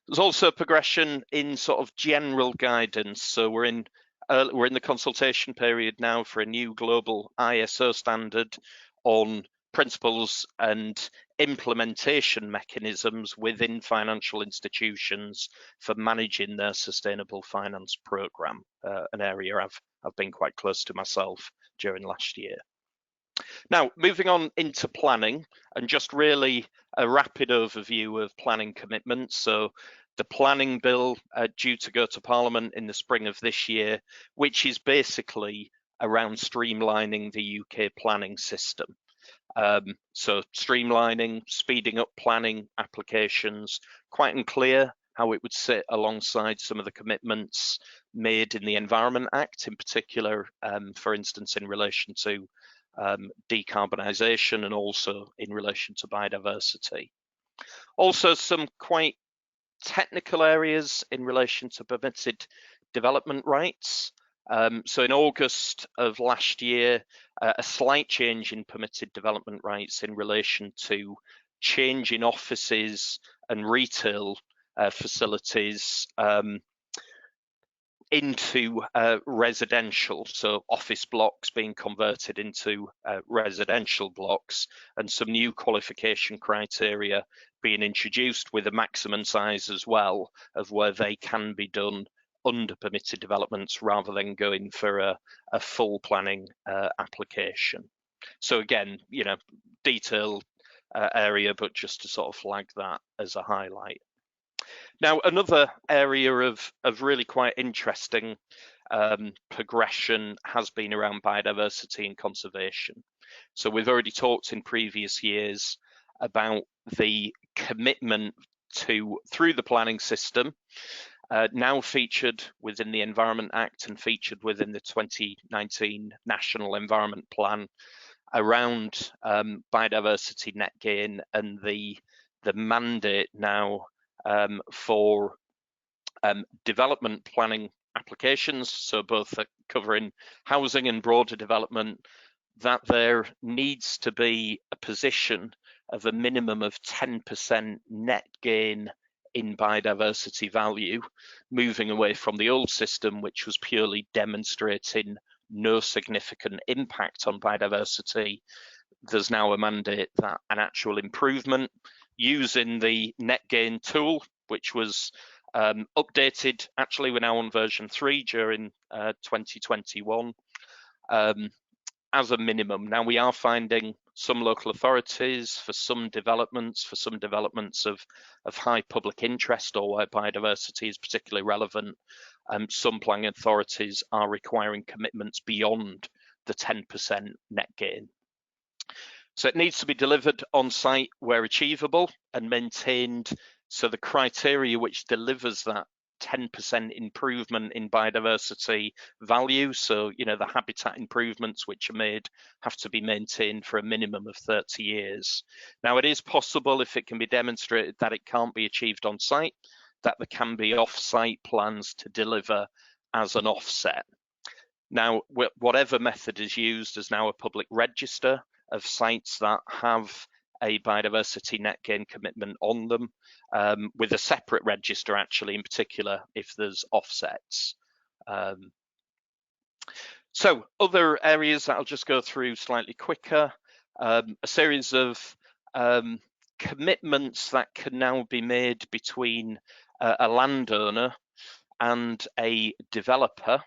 There's also progression in sort of general guidance. So we're in the consultation period now for a new global ISO standard on principles and implementation mechanisms within financial institutions for managing their sustainable finance program, an area I've been quite close to myself during last year. Now, moving on into planning, and just really a rapid overview of planning commitments. So the planning bill due to go to Parliament in the spring of this year, which is basically around streamlining the UK planning system. So streamlining, speeding up planning applications, quite unclear how it would sit alongside some of the commitments made in the Environment Act, in particular, for instance, in relation to decarbonisation and also in relation to biodiversity. Also, some quite technical areas in relation to permitted development rights. So in August of last year, a slight change in permitted development rights in relation to change in offices and retail facilities into residential, so office blocks being converted into residential blocks, and some new qualification criteria being introduced with a maximum size as well of where they can be done under permitted developments rather than going for a full planning application. So again, you know, detailed area, but just to sort of flag that as a highlight. Now, another area of really quite interesting progression has been around biodiversity and conservation. So we've already talked in previous years about the commitment to, through the planning system, now featured within the Environment Act and featured within the 2019 National Environment Plan, around biodiversity net gain and the mandate now for development planning applications, so both covering housing and broader development, that there needs to be a position of a minimum of 10% net gain in biodiversity value, moving away from the old system, which was purely demonstrating no significant impact on biodiversity. There's now a mandate that an actual improvement using the net gain tool, which was updated. Actually, we're now on version 3 during 2021 as a minimum. Now, we are finding some local authorities for some developments of high public interest or where biodiversity is particularly relevant, some planning authorities are requiring commitments beyond the 10% net gain. So it needs to be delivered on site where achievable and maintained. So the criteria which delivers that 10% improvement in biodiversity value, so you know, the habitat improvements which are made have to be maintained for a minimum of 30 years. Now, it is possible, if it can be demonstrated that it can't be achieved on site, that there can be off-site plans to deliver as an offset. Now, whatever method is used, there's now a public register of sites that have a biodiversity net gain commitment on them, with a separate register actually, in particular if there's offsets. So other areas that I'll just go through slightly quicker, a series of commitments that can now be made between a landowner and a developer,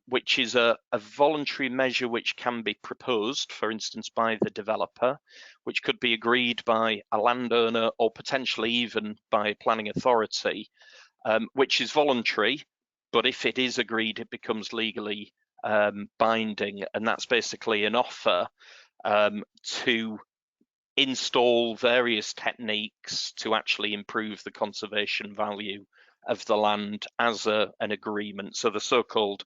which is a voluntary measure which can be proposed, for instance, by the developer, which could be agreed by a landowner or potentially even by a planning authority, which is voluntary, but if it is agreed, it becomes legally binding, and that's basically an offer to install various techniques to actually improve the conservation value of the land as an agreement, so the so-called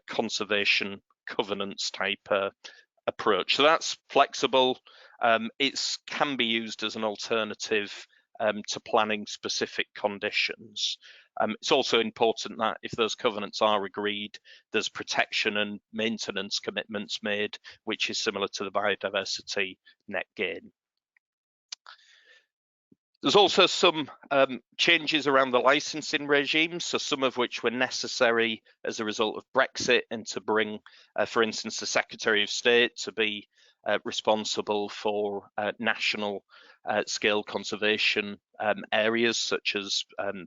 conservation covenants type approach. So that's flexible. It can be used as an alternative to planning specific conditions. It's also important that if those covenants are agreed, there's protection and maintenance commitments made, which is similar to the biodiversity net gain. There's also some changes around the licensing regime, so some of which were necessary as a result of Brexit, and to bring, for instance, the Secretary of State to be responsible for national scale conservation areas such as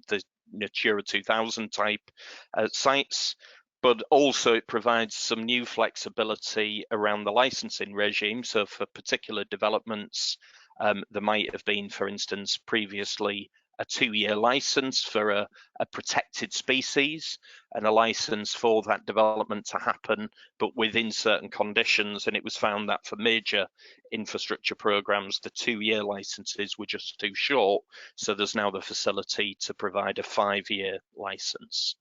the Natura 2000 type sites, but also it provides some new flexibility around the licensing regime. So for particular developments, there might have been, for instance, previously a 2-year license for a protected species and a license for that development to happen, but within certain conditions. And it was found that for major infrastructure programs, the 2-year licenses were just too short. So there's now the facility to provide a 5-year license.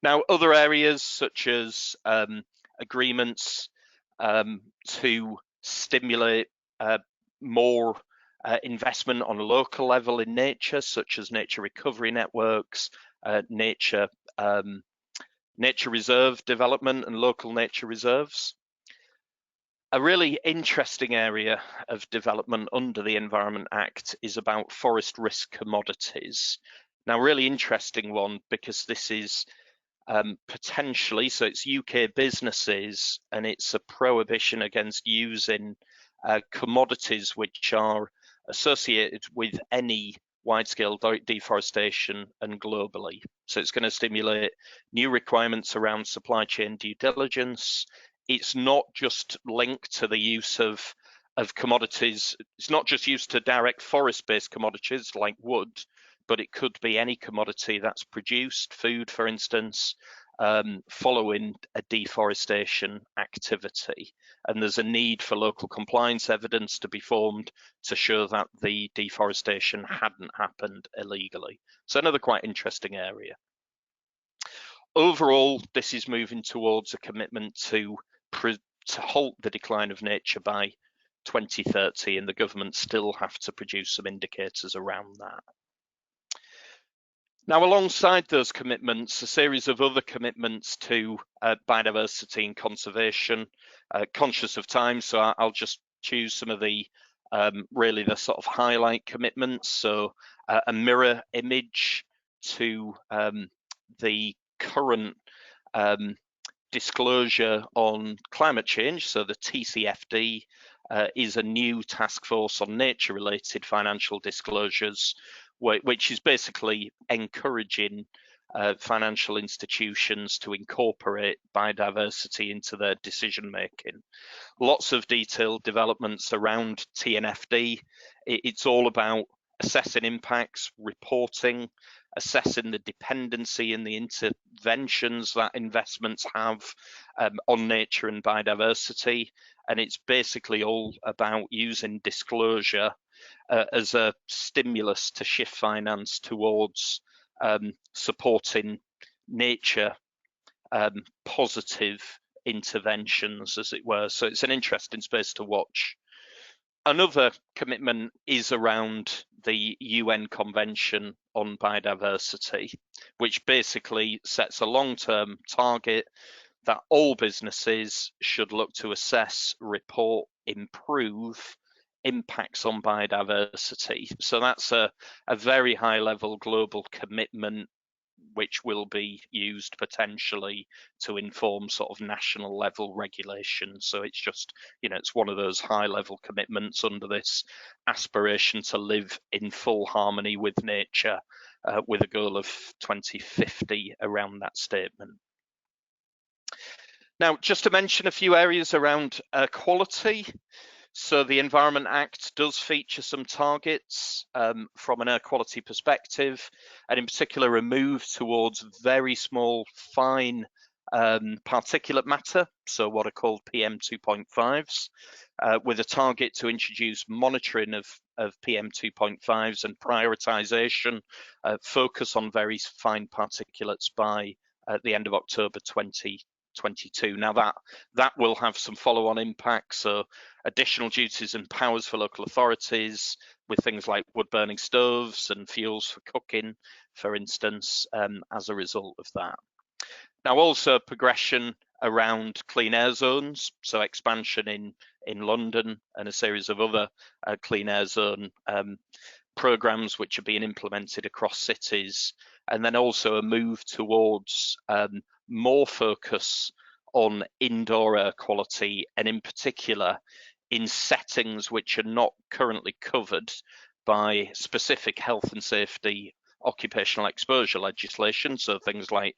Now, other areas such as agreements to stimulate more investment on a local level in nature, such as nature recovery networks, nature reserve development and local nature reserves. A really interesting area of development under the Environment Act is about forest risk commodities. Now, really interesting one, because this is potentially, so it's UK businesses, and it's a prohibition against using commodities which are associated with any wide-scale deforestation and globally. So it's going to stimulate new requirements around supply chain due diligence. It's not just linked to the use of commodities. It's not just used to direct forest-based commodities like wood, but it could be any commodity that's produced, food, for instance, following a deforestation activity. And there's a need for local compliance evidence to be formed to show that the deforestation hadn't happened illegally. So another quite interesting area. Overall, this is moving towards a commitment to halt the decline of nature by 2030, and the government still have to produce some indicators around that. Now, alongside those commitments, a series of other commitments to biodiversity and conservation. Conscious of time, so I'll just choose some of the really the sort of highlight commitments. So a mirror image to the current disclosure on climate change. So the TCFD is a new task force on nature-related financial disclosures, which is basically encouraging financial institutions to incorporate biodiversity into their decision making. Lots of detailed developments around TNFD. It's all about assessing impacts, reporting, assessing the dependency and the interventions that investments have on nature and biodiversity. And it's basically all about using disclosure as a stimulus to shift finance towards supporting nature positive interventions, as it were. So it's an interesting space to watch. Another commitment is around the UN Convention on Biodiversity, which basically sets a long-term target that all businesses should look to assess, report, improve impacts on biodiversity. So that's a very high level global commitment, which will be used potentially to inform sort of national level regulation. So it's just, it's one of those high level commitments under this aspiration to live in full harmony with nature, with a goal of 2050 around that statement. Now, just to mention a few areas around quality. So the Environment Act does feature some targets from an air quality perspective, and in particular a move towards very small, fine particulate matter, so what are called PM2.5s, with a target to introduce monitoring of PM2.5s and prioritization, focus on very fine particulates by the end of October 2022. Now that will have some follow-on impacts, so additional duties and powers for local authorities with things like wood burning stoves and fuels for cooking, for instance, as a result of that. Now also progression around clean air zones, so expansion in London and a series of other clean air zone programs which are being implemented across cities, and then also a move towards more focus on indoor air quality, and in particular in settings which are not currently covered by specific health and safety occupational exposure legislation, so things like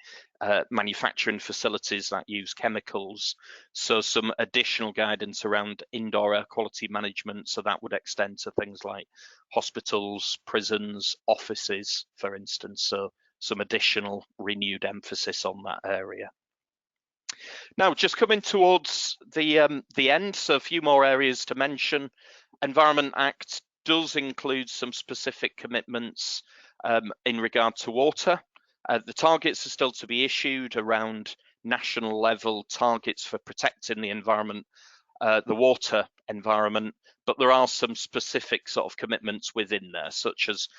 manufacturing facilities that use chemicals. So some additional guidance around indoor air quality management, so that would extend to things like hospitals, prisons, offices, for instance. So some additional renewed emphasis on that area. Now, just coming towards the end, so a few more areas to mention. Environment Act does include some specific commitments in regard to water. The targets are still to be issued around national level targets for protecting the environment, the water environment, but there are some specific sort of commitments within there, such as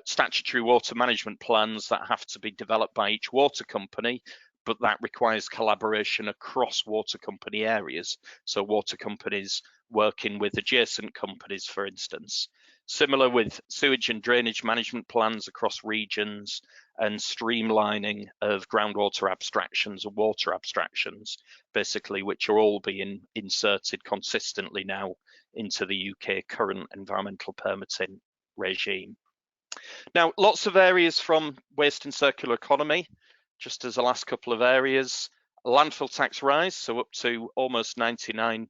statutory water management plans that have to be developed by each water company, but that requires collaboration across water company areas. So water companies working with adjacent companies, for instance. Similar with sewage and drainage management plans across regions and streamlining of groundwater abstractions and water abstractions, basically, which are all being inserted consistently now into the UK current environmental permitting regime. Now, lots of areas from waste and circular economy, just as the last couple of areas. Landfill tax rise, so up to almost £99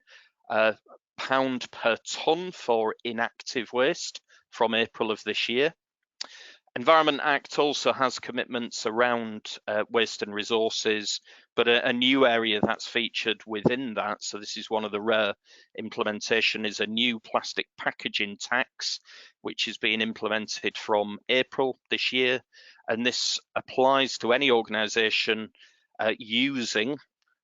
per tonne for inactive waste from April of this year. Environment Act also has commitments around waste and resources, but a new area that's featured within that, so this is one of the rare implementation, is a new plastic packaging tax, which is being implemented from April this year. And this applies to any organisation using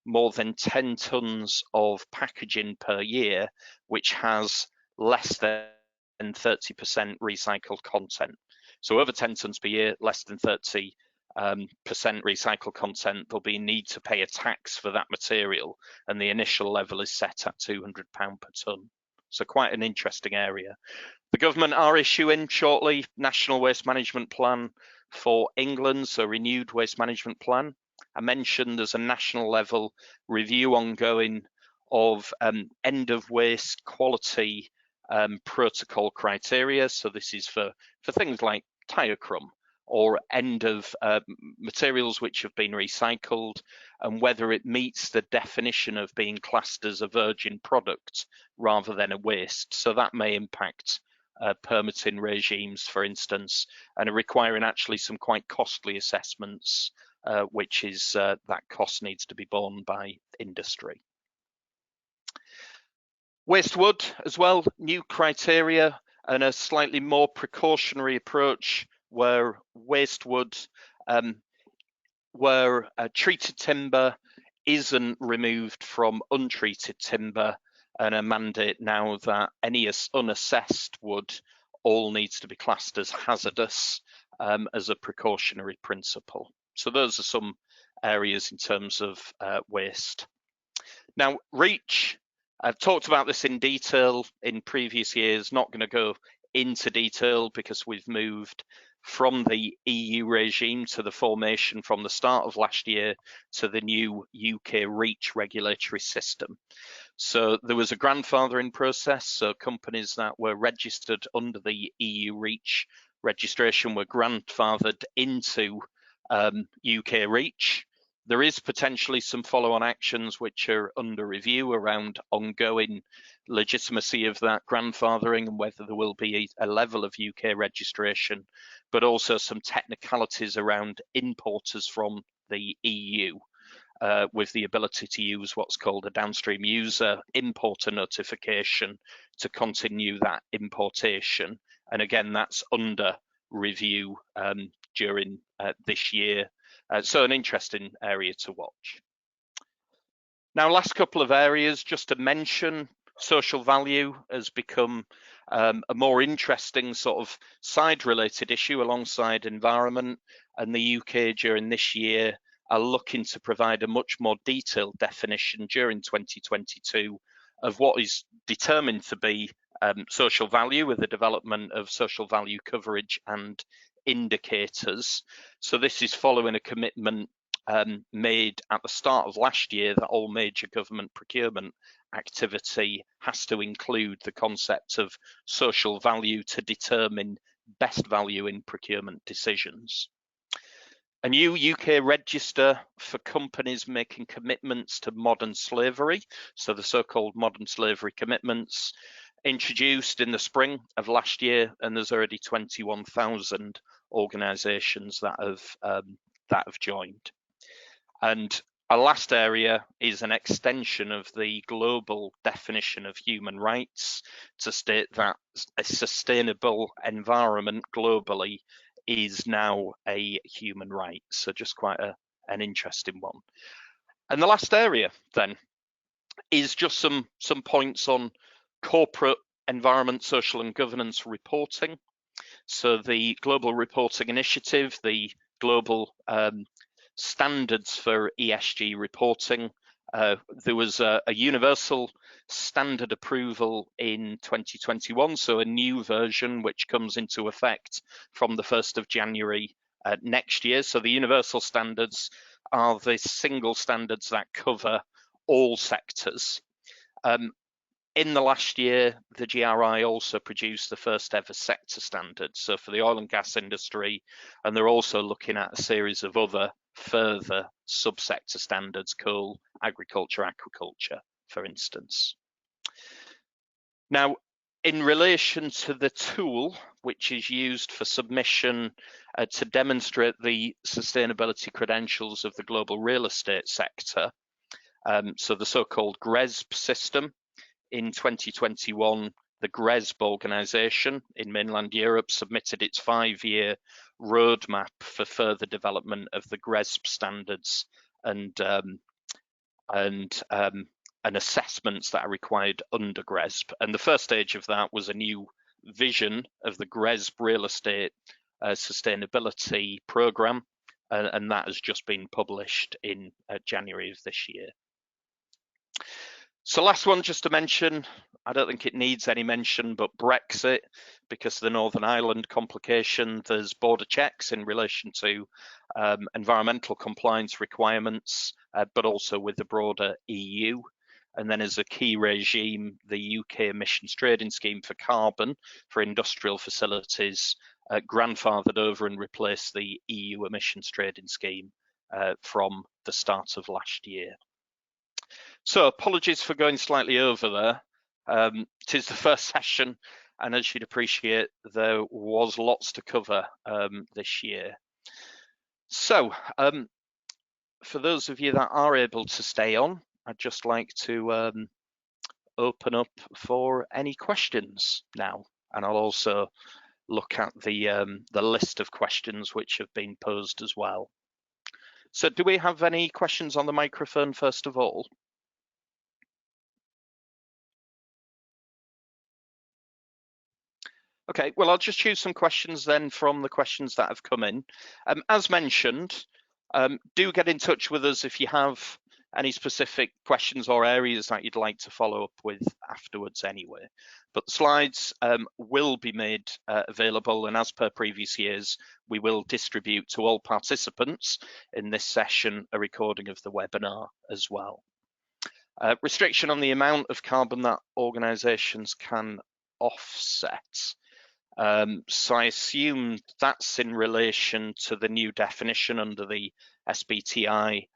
more than 10 tonnes of packaging per year, which has less than 30% recycled content. So over 10 tonnes per year, less than 30% recycled content, there'll be a need to pay a tax for that material, and the initial level is set at £200 per tonne. So quite an interesting area. The government are issuing shortly National Waste Management Plan for England, so renewed waste management plan. I mentioned there's a national level review ongoing of end of waste quality protocol criteria. So this is for things like tire crumb or end of materials which have been recycled, and whether it meets the definition of being classed as a virgin product rather than a waste. So that may impact permitting regimes, for instance, and are requiring actually some quite costly assessments, which is that cost needs to be borne by industry. Waste wood as well, new criteria and a slightly more precautionary approach where waste wood, where treated timber isn't removed from untreated timber, and a mandate now that any unassessed wood all needs to be classed as hazardous as a precautionary principle. So those are some areas in terms of waste. Now, REACH, I've talked about this in detail in previous years, not going to go into detail because we've moved from the EU regime to the formation from the start of last year to the new UK REACH regulatory system. So there was a grandfathering process, so companies that were registered under the EU REACH registration were grandfathered into UK REACH. There is potentially some follow-on actions which are under review around ongoing legitimacy of that grandfathering and whether there will be a level of UK registration, but also some technicalities around importers from the EU with the ability to use what's called a downstream user importer notification to continue that importation. And again, that's under review during this year. So an interesting area to watch. Now, last couple of areas, just to mention, social value has become a more interesting sort of side-related issue alongside environment, and the UK during this year are looking to provide a much more detailed definition during 2022 of what is determined to be social value, with the development of social value coverage and indicators. So this is following a commitment made at the start of last year that all major government procurement activity has to include the concept of social value to determine best value in procurement decisions. A new UK register for companies making commitments to modern slavery, so the so-called modern slavery commitments, introduced in the spring of last year, and there's already 21,000 organisations that have joined. And our last area is an extension of the global definition of human rights to state that a sustainable environment globally is now a human right. So just quite an interesting one. And the last area then is just some points on corporate environment, social and governance reporting. So the Global Reporting Initiative, the global standards for ESG reporting. There was a universal standard approval in 2021, so a new version which comes into effect from the 1st of January next year. So the universal standards are the single standards that cover all sectors. In the last year, the GRI also produced the first ever sector standards, so for the oil and gas industry, and they're also looking at a series of other further subsector standards, coal, agriculture, aquaculture, for instance. Now, in relation to the tool which is used for submission to demonstrate the sustainability credentials of the global real estate sector, so the so-called GRESB system, in 2021, the GRESB organisation in mainland Europe submitted its 5-year roadmap for further development of the GRESB standards and assessments that are required under GRESB. And the first stage of that was a new vision of the GRESB real estate sustainability programme, and that has just been published in January of this year. So last one just to mention, I don't think it needs any mention, but Brexit, because of the Northern Ireland complication, there's border checks in relation to environmental compliance requirements, but also with the broader EU. And then as a key regime, the UK emissions trading scheme for carbon for industrial facilities grandfathered over and replaced the EU emissions trading scheme from the start of last year. So apologies for going slightly over there. It is the first session, and as you'd appreciate, there was lots to cover this year. So for those of you that are able to stay on, I'd just like to open up for any questions now, and I'll also look at the list of questions which have been posed as well. So do we have any questions on the microphone first of all? Okay, well, I'll just choose some questions then from the questions that have come in. As mentioned, do get in touch with us if you have any specific questions or areas that you'd like to follow up with afterwards anyway. But the slides will be made available, and as per previous years, we will distribute to all participants in this session a recording of the webinar as well. Restriction on the amount of carbon that organisations can offset. So I assume that's in relation to the new definition under the SBTI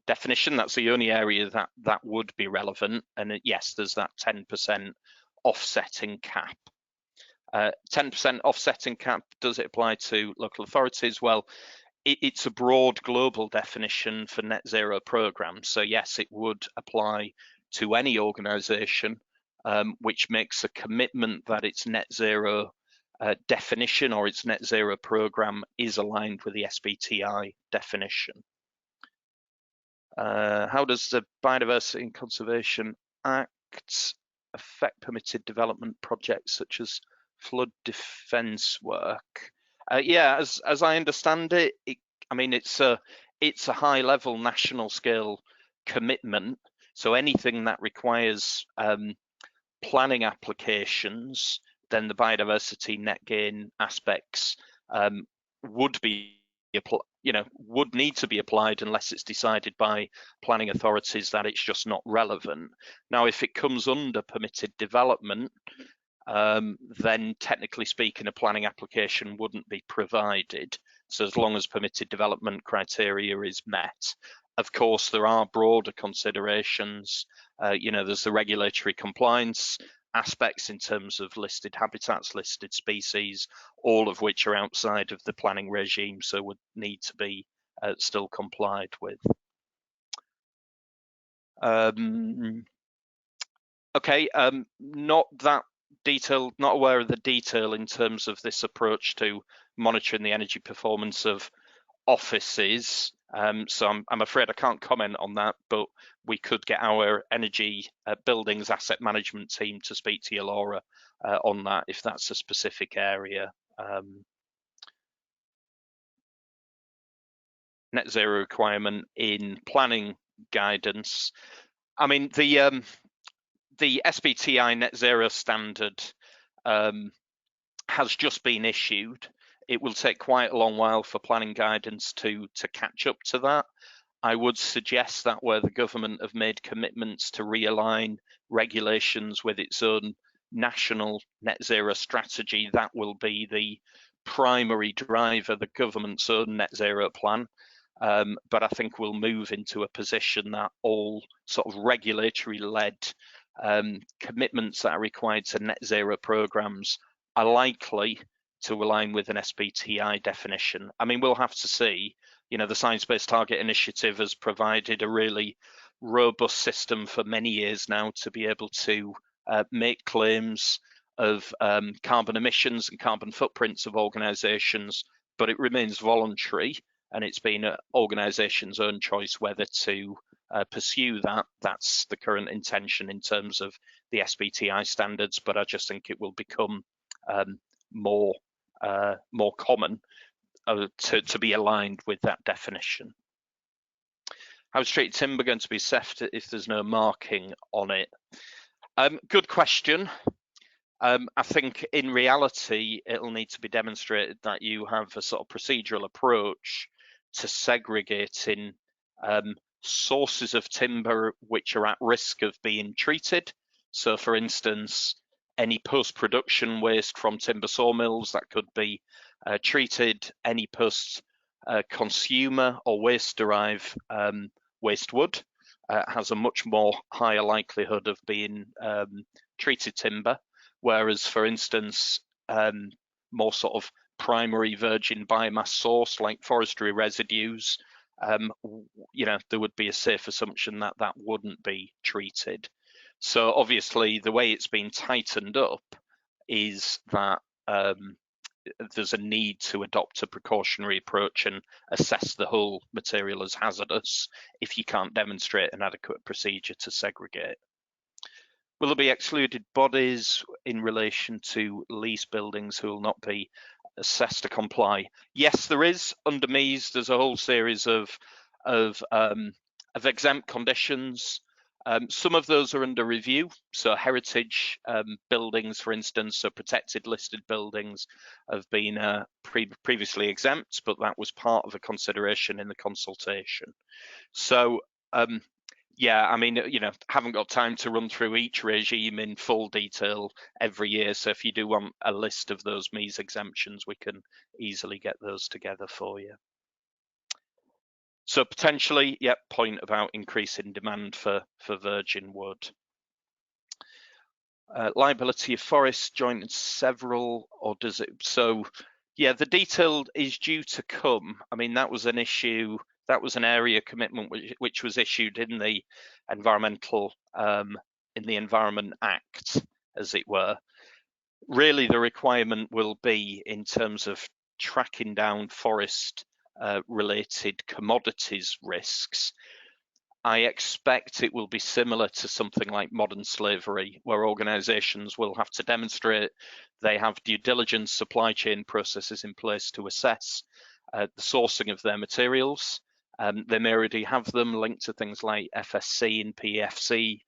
definition. That's the only area that would be relevant. And yes, there's that 10% offsetting cap. 10% offsetting cap, does it apply to local authorities? Well, it's a broad global definition for net zero programs. So yes, it would apply to any organisation which makes a commitment that its net zero definition or its net zero program is aligned with the SBTI definition. How does the Biodiversity and Conservation Act affect permitted development projects such as flood defence work? Yeah, as I understand it, I mean, it's a high level national scale commitment. So anything that requires planning applications, then the biodiversity net gain aspects would need to be applied unless it's decided by planning authorities that it's just not relevant. Now, if it comes under permitted development, then technically speaking, a planning application wouldn't be provided. So as long as permitted development criteria is met. Of course, there are broader considerations. There's the regulatory compliance aspects in terms of listed habitats, listed species, all of which are outside of the planning regime, so would need to be still complied with. Okay, not that detailed, not aware of the detail in terms of this approach to monitoring the energy performance of offices. So I'm afraid I can't comment on that, but we could get our energy buildings asset management team to speak to you, Laura, on that if that's a specific area. Net zero requirement in planning guidance. I mean, the SBTi net zero standard has just been issued. It will take quite a long while for planning guidance to catch up to that. I would suggest that where the government have made commitments to realign regulations with its own national net zero strategy, that will be the primary driver, the government's own net zero plan. But I think we'll move into a position that all sort of regulatory-led commitments that are required to net zero programs are likely to align with an SBTi definition. I mean, we'll have to see. The Science-Based Target Initiative has provided a really robust system for many years now to be able to make claims of carbon emissions and carbon footprints of organisations, but it remains voluntary, and it's been an organisation's own choice whether to pursue that. That's the current intention in terms of the SBTi standards, but I just think it will become more common to be aligned with that definition. How is treated timber going to be assessed if there's no marking on it? Good question. I think in reality, it'll need to be demonstrated that you have a sort of procedural approach to segregating sources of timber which are at risk of being treated. So for instance, any post-production waste from timber sawmills that could be treated, any post-consumer or waste-derived waste wood has a much more higher likelihood of being treated timber, whereas for instance, more sort of primary virgin biomass source like forestry residues, there would be a safe assumption that that wouldn't be treated. So obviously the way it's been tightened up is that there's a need to adopt a precautionary approach and assess the whole material as hazardous if you can't demonstrate an adequate procedure to segregate. Will there be excluded bodies in relation to lease buildings who will not be assessed to comply? Yes, there is. Under MEES, there's a whole series of exempt conditions. Some of those are under review. So heritage buildings, for instance, so protected listed buildings have been previously exempt, but that was part of a consideration in the consultation. So yeah, I mean, haven't got time to run through each regime in full detail every year. So if you do want a list of those MEES exemptions, we can easily get those together for you. So potentially, yep, point about increasing demand for virgin wood. Liability of forests joined several, or does it? So yeah, the detailed is due to come. I mean, that was an issue. That was an area commitment which was issued in the Environment Act, as it were. Really, the requirement will be in terms of tracking down forest related commodities risks. I expect it will be similar to something like modern slavery, where organizations will have to demonstrate they have due diligence supply chain processes in place to assess the sourcing of their materials. They may already have them linked to things like FSC and PEFC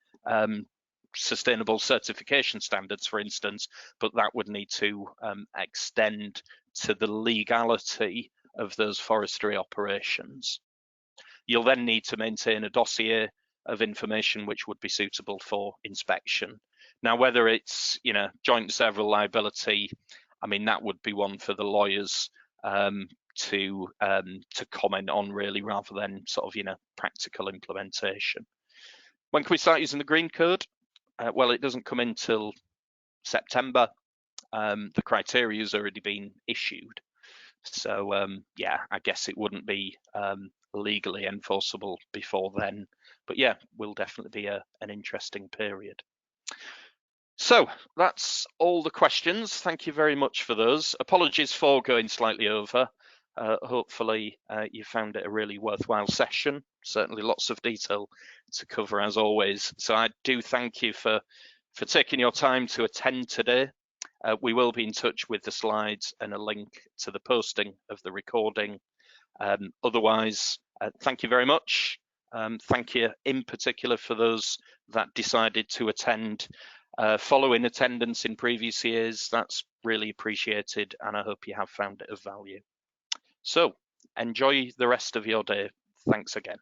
sustainable certification standards, for instance, but that would need to extend to the legality of those forestry operations. You'll then need to maintain a dossier of information which would be suitable for inspection. Now, whether it's, joint and several liability, I mean, that would be one for the lawyers to comment on, really, rather than sort of, practical implementation. When can we start using the green code? Well, it doesn't come in till September. The criteria has already been issued. So yeah, I guess it wouldn't be legally enforceable before then. But yeah, will definitely be an interesting period. So that's all the questions. Thank you very much for those. Apologies for going slightly over. Hopefully you found it a really worthwhile session. Certainly lots of detail to cover as always. So I do thank you for taking your time to attend today. We will be in touch with the slides and a link to the posting of the recording. Otherwise, thank you very much. Thank you in particular for those that decided to attend following attendance in previous years. That's really appreciated, and I hope you have found it of value. So enjoy the rest of your day. Thanks again.